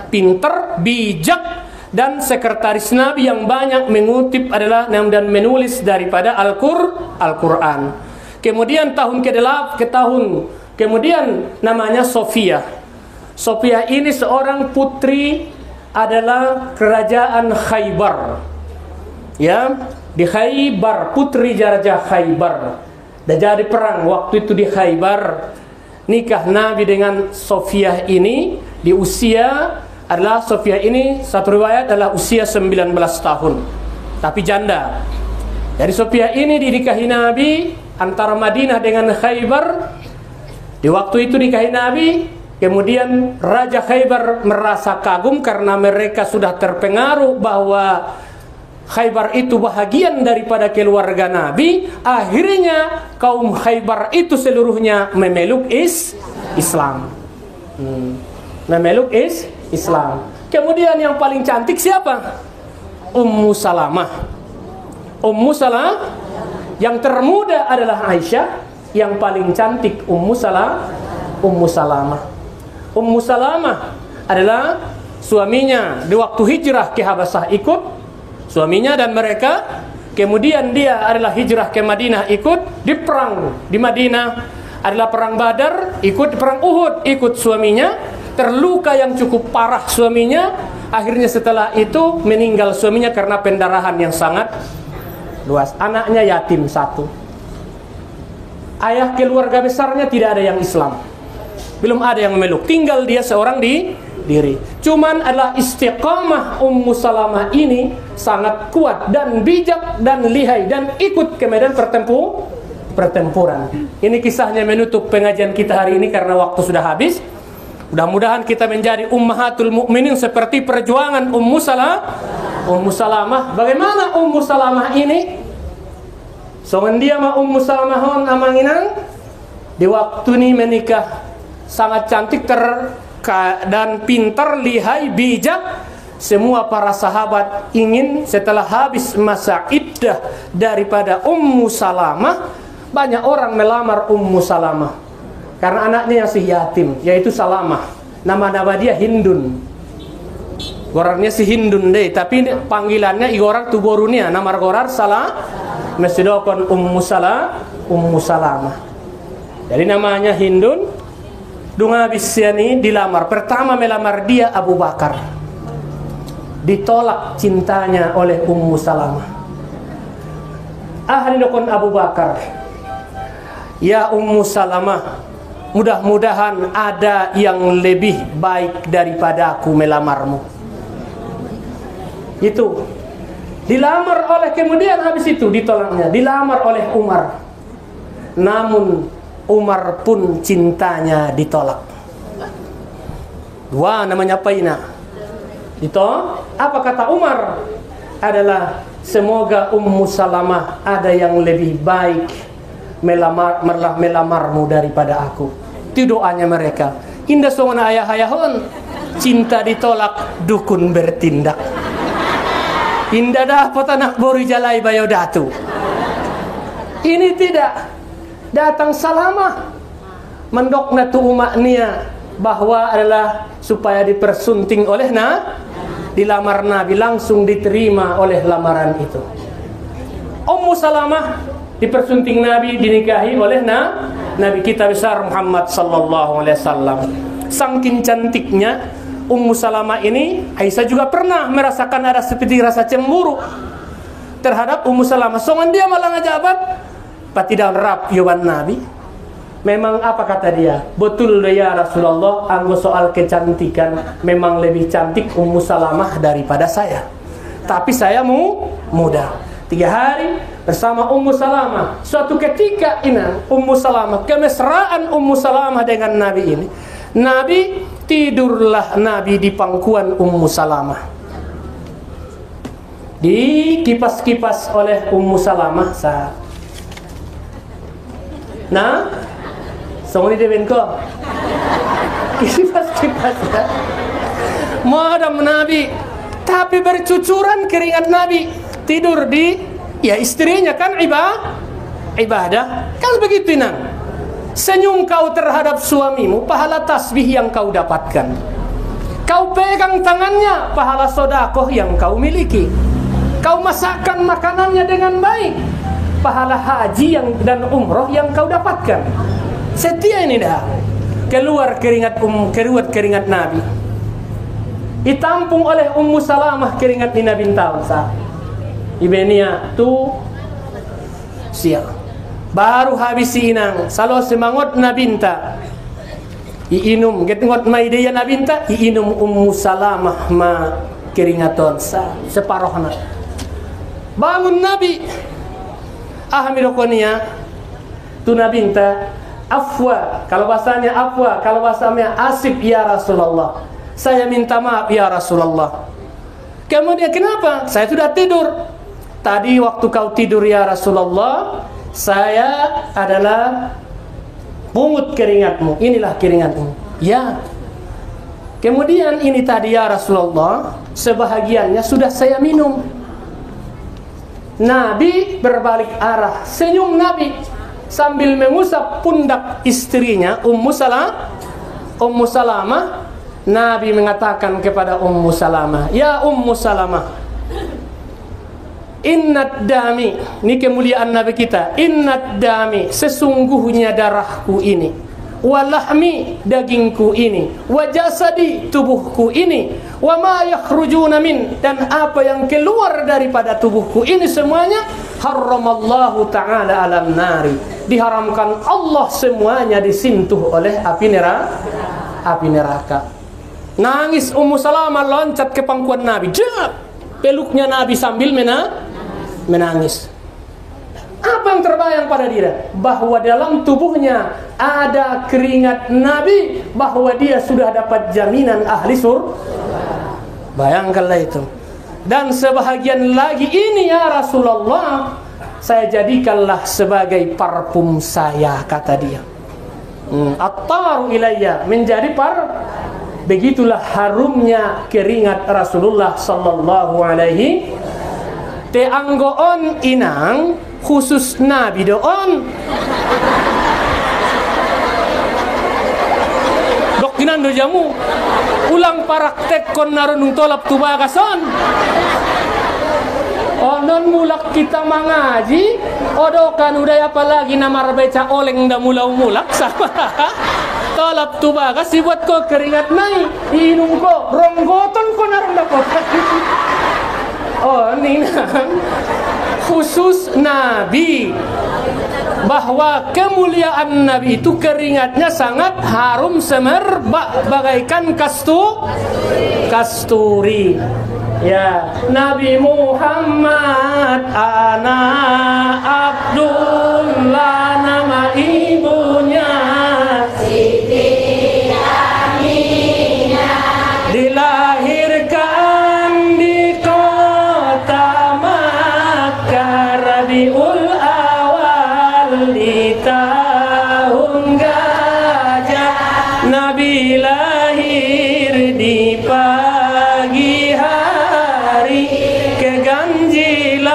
pintar, bijak, dan sekretaris Nabi yang banyak mengutip adalah dan menulis daripada Al-Quran. Kemudian kemudian namanya Sofia. Sofia ini seorang putri adalah kerajaan Khaybar. Ya, di Khaybar, putri Raja Khaybar. Dan jadi perang waktu itu di Khaybar. Nikah Nabi dengan Sofia ini di usia adalah Sofia ini satu riwayat adalah usia 19 tahun. Tapi janda. Jadi Sofia ini dinikahi Nabi antara Madinah dengan Khaybar. Di waktu itu nikahi Nabi, kemudian Raja Khaybar merasa kagum karena mereka sudah terpengaruh bahwa Khaybar itu bahagian daripada keluarga Nabi. Akhirnya kaum Khaybar itu seluruhnya memeluk Islam. Memeluk Islam. Kemudian yang paling cantik siapa? Ummu Salamah. Yang termuda adalah Aisyah. Yang paling cantik Ummu Salamah. Ummu Salamah adalah suaminya di waktu hijrah ke Habasah ikut suaminya dan mereka. Kemudian dia adalah hijrah ke Madinah ikut di perang di Madinah, adalah perang Badar, ikut perang Uhud, ikut suaminya. Terluka yang cukup parah suaminya. Akhirnya setelah itu meninggal suaminya karena pendarahan yang sangat luas. Anaknya yatim satu. Ayah keluarga besarnya tidak ada yang Islam, belum ada yang memeluk. Tinggal dia seorang diri. Cuman adalah istiqamah Ummu Salamah ini sangat kuat dan bijak dan lihai dan ikut ke medan pertempuran. Ini kisahnya menutup pengajian kita hari ini karena waktu sudah habis. Mudah-mudahan kita menjadi ummahatul mukminin seperti perjuangan Ummu Salamah. Bagaimana Ummu Salamah ini? Soalnya dia mah Ummu Salamah hon amanginang di waktu ini menikah sangat cantik dan pintar, lihai, bijak. Semua para sahabat ingin setelah habis masa iddah daripada Ummu Salamah, banyak orang melamar Ummu Salamah karena anaknya masih yatim, yaitu Salamah. Nama dia Hindun. Gorarnya si Hindun deh, tapi panggilannya igorar tuborunia, nama gorar mesidokon Ummu Salamah. Jadi namanya Hindun. Dunga bisyani dilamar. Pertama melamar dia Abu Bakar. Ditolak cintanya oleh Ummu Salamah. Ahli dokon Abu Bakar. Ya Ummu Salamah, mudah-mudahan ada yang lebih baik daripada aku melamarmu. Itu Dilamar oleh, kemudian habis itu ditolaknya, dilamar oleh Umar. Namun Umar pun cintanya ditolak. Wah, namanya paina. Itu apa kata Umar? Adalah semoga Ummu Salamah ada yang lebih baik melamarmu daripada aku. Itu doanya mereka. Indah songona ayah-ayahon, cinta ditolak, dukun bertindak. Indah dapat anak bori jalai bayodatu. Ini tidak datang Salamah mendokna tu umaknya bahwa adalah supaya dipersunting oleh dilamar Nabi, langsung diterima oleh lamaran itu. Ummu Salamah dipersunting Nabi, dinikahi oleh Nabi kita besar Muhammad sallallahu alaihi wasallam. Saking cantiknya Ummu Salamah ini, Aisyah juga pernah merasakan ada seperti rasa cemburu terhadap Ummu Salamah. Songan dia malah ngajabat patidan rap yuwan Nabi. Memang apa kata dia? Betul ya Rasulullah, anggo soal kecantikan memang lebih cantik Ummu Salamah daripada saya. Tapi saya muda. 3 hari bersama Ummu Salamah. Suatu ketika Ummu Salamah, kemesraan Ummu Salamah dengan Nabi ini. Nabi, tidurlah Nabi di pangkuan Ummu Salamah. Dikipas-kipas oleh Ummu Salamah saat. Nah, semua ini benko. Kipas-kipas ya. Madam Nabi, tapi bercucuran keringat Nabi. Tidur di, ya istrinya kan ibadah. Kan begitu nang. Senyum kau terhadap suamimu, pahala tasbih yang kau dapatkan. Kau pegang tangannya, pahala sodakoh yang kau miliki. Kau masakkan makanannya dengan baik, pahala haji dan umroh yang kau dapatkan. Setia ini dah. Keluar keringat Nabi. Ditampung oleh Ummu Salamah keringat Nina bintawan sah. Ibenia tu siap. Baru habis inang, salo semangot nabinta. Iinum, getengot maideya nabinta, iinum Ummu Salamah ma keringaton sa separohna. Bangun Nabi. Ahmirokonia tu nabinta afwa, kalau bahasanya afwa, kalau bahasanya asif ya Rasulullah. Saya minta maaf ya Rasulullah. Kemudian kenapa? Saya sudah tidur. Tadi waktu kau tidur ya Rasulullah, saya adalah pungut keringatmu. Inilah keringatmu. Ya. Kemudian ini tadi ya Rasulullah, sebahagiannya sudah saya minum. Nabi berbalik arah, senyum Nabi sambil mengusap pundak istrinya Ummu Salamah. Nabi mengatakan kepada Ummu Salamah, ya Ummu Salamah, innad dami, ini kemuliaan Nabi kita, innad dami, sesungguhnya darahku ini, walahmi, dagingku ini, wajasadi, tubuhku ini, wa ma yakhrujuna min, dan apa yang keluar daripada tubuhku ini semuanya, haramallahu ta'ala alam nari, diharamkan Allah semuanya disentuh oleh api neraka. Nangis Ummu Salamah, loncat ke pangkuan Nabi, peluknya Nabi sambil menangis. Apa yang terbayang pada dia? Bahwa dalam tubuhnya ada keringat Nabi, bahwa dia sudah dapat jaminan ahli surga. Bayangkanlah itu. Dan sebahagian lagi ini ya Rasulullah, saya jadikanlah sebagai parfum saya, kata dia. Attaru ilayya, menjadi begitulah harumnya keringat Rasulullah sallallahu alaihi. Te anggoon inang khusus Nabi doon. Dok ginando jamu. Ulang paraktek kon narunung tolap tubagason. Non mulak kita mengaji, odokan udah apalagi nama rebeca oleng dah mulak sama. Tolap tu bagas dibuat ko keringat naik, inum ko ronggoton ko narong dapat. Oh ini khusus Nabi, bahwa kemuliaan Nabi itu keringatnya sangat harum semerbak bagaikan kasturi. Ya, Nabi Muhammad anak Abdullah, nama ibunya Siti Aminah, dilahirkan di kota Makkah Rabiul Awal di tahun gajah. Nabi lahir di pagi hari, keganjilan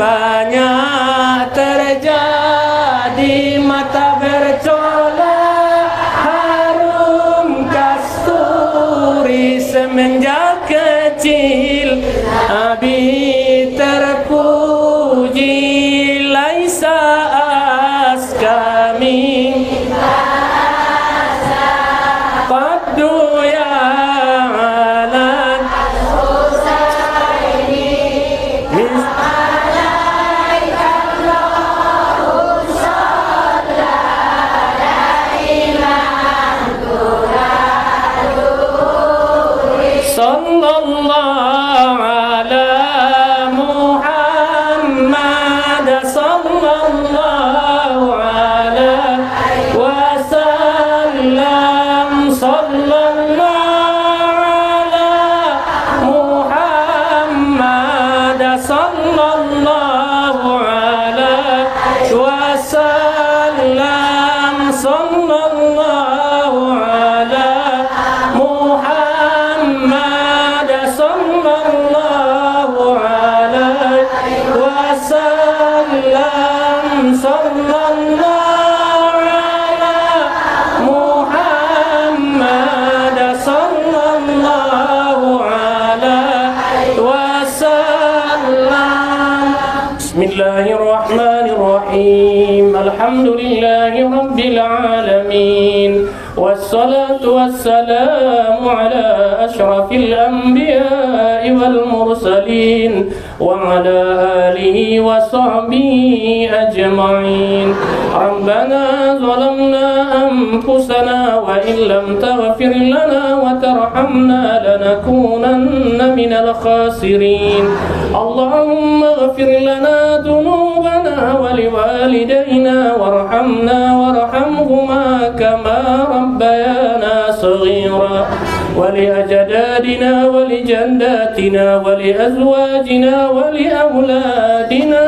banyak terjadi, mata bercolak harum kasturi. Semenjak kecil Nabi terpuji, laisa askami Qaddu ya alan sallallahu ala Muhammad sallallahu ala wasallam, sallallahu ala Muhammad sallallahu ala wasallam, sallallahu ala Muhammad sallallahu alaihi wasallam, sallallahu ala Muhammad sallallahu alaihi wasallam. Bismillahirrahmanirrahim. Alhamdulillahi rabbil alamin. والصلاة والسلام على أشرف الأنبياء والمرسلين وعلى آله وصحبه أجمعين. ربنا ظلمنا أنفسنا وإن لم تغفر لنا وترحمنا لنكونن من الخاسرين. اللهم اغفر لنا ذنوبنا ولوالدينا وارحمنا وارحمهما كما ربيانا صغيرا، ولأجدادنا ولجداتنا ولأزواجنا ولأولادنا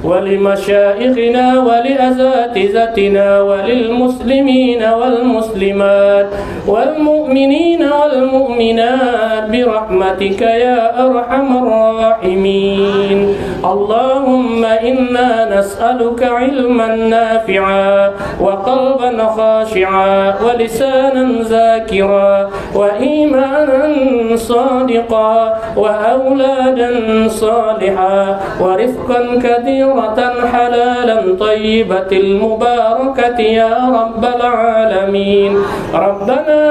ولمشائخنا ولأساتذتنا وللمسلمين والمسلمات والمؤمنين والمؤمنات برحمتك يا أرحم الراحمين. اللهم إنا نسألك علما نافعا وقلبا خاشعا ولسانا ذاكرا وإيمانا صادقا وأولادا صالحا ورزقا كثيرة حلالا طيبة المباركة يا رب العالمين. ربنا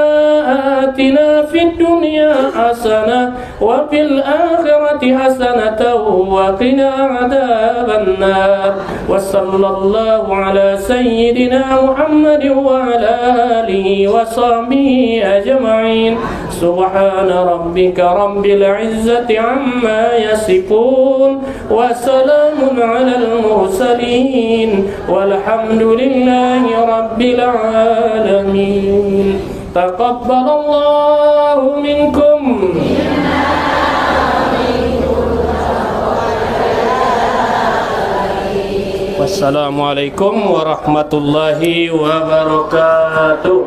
آتنا في الدنيا حسنة وفي الآخرة حسنة وقنا عذاب النار. وصلى الله على سيدنا محمد وعلى آله وصحبه أجمعين. سبحان ربك رب العزة عما يصفون وسلام على المرسلين والحمد لله رب العالمين. تقبل الله منكم. Wassalamualaikum warahmatullahi wabarakatuh.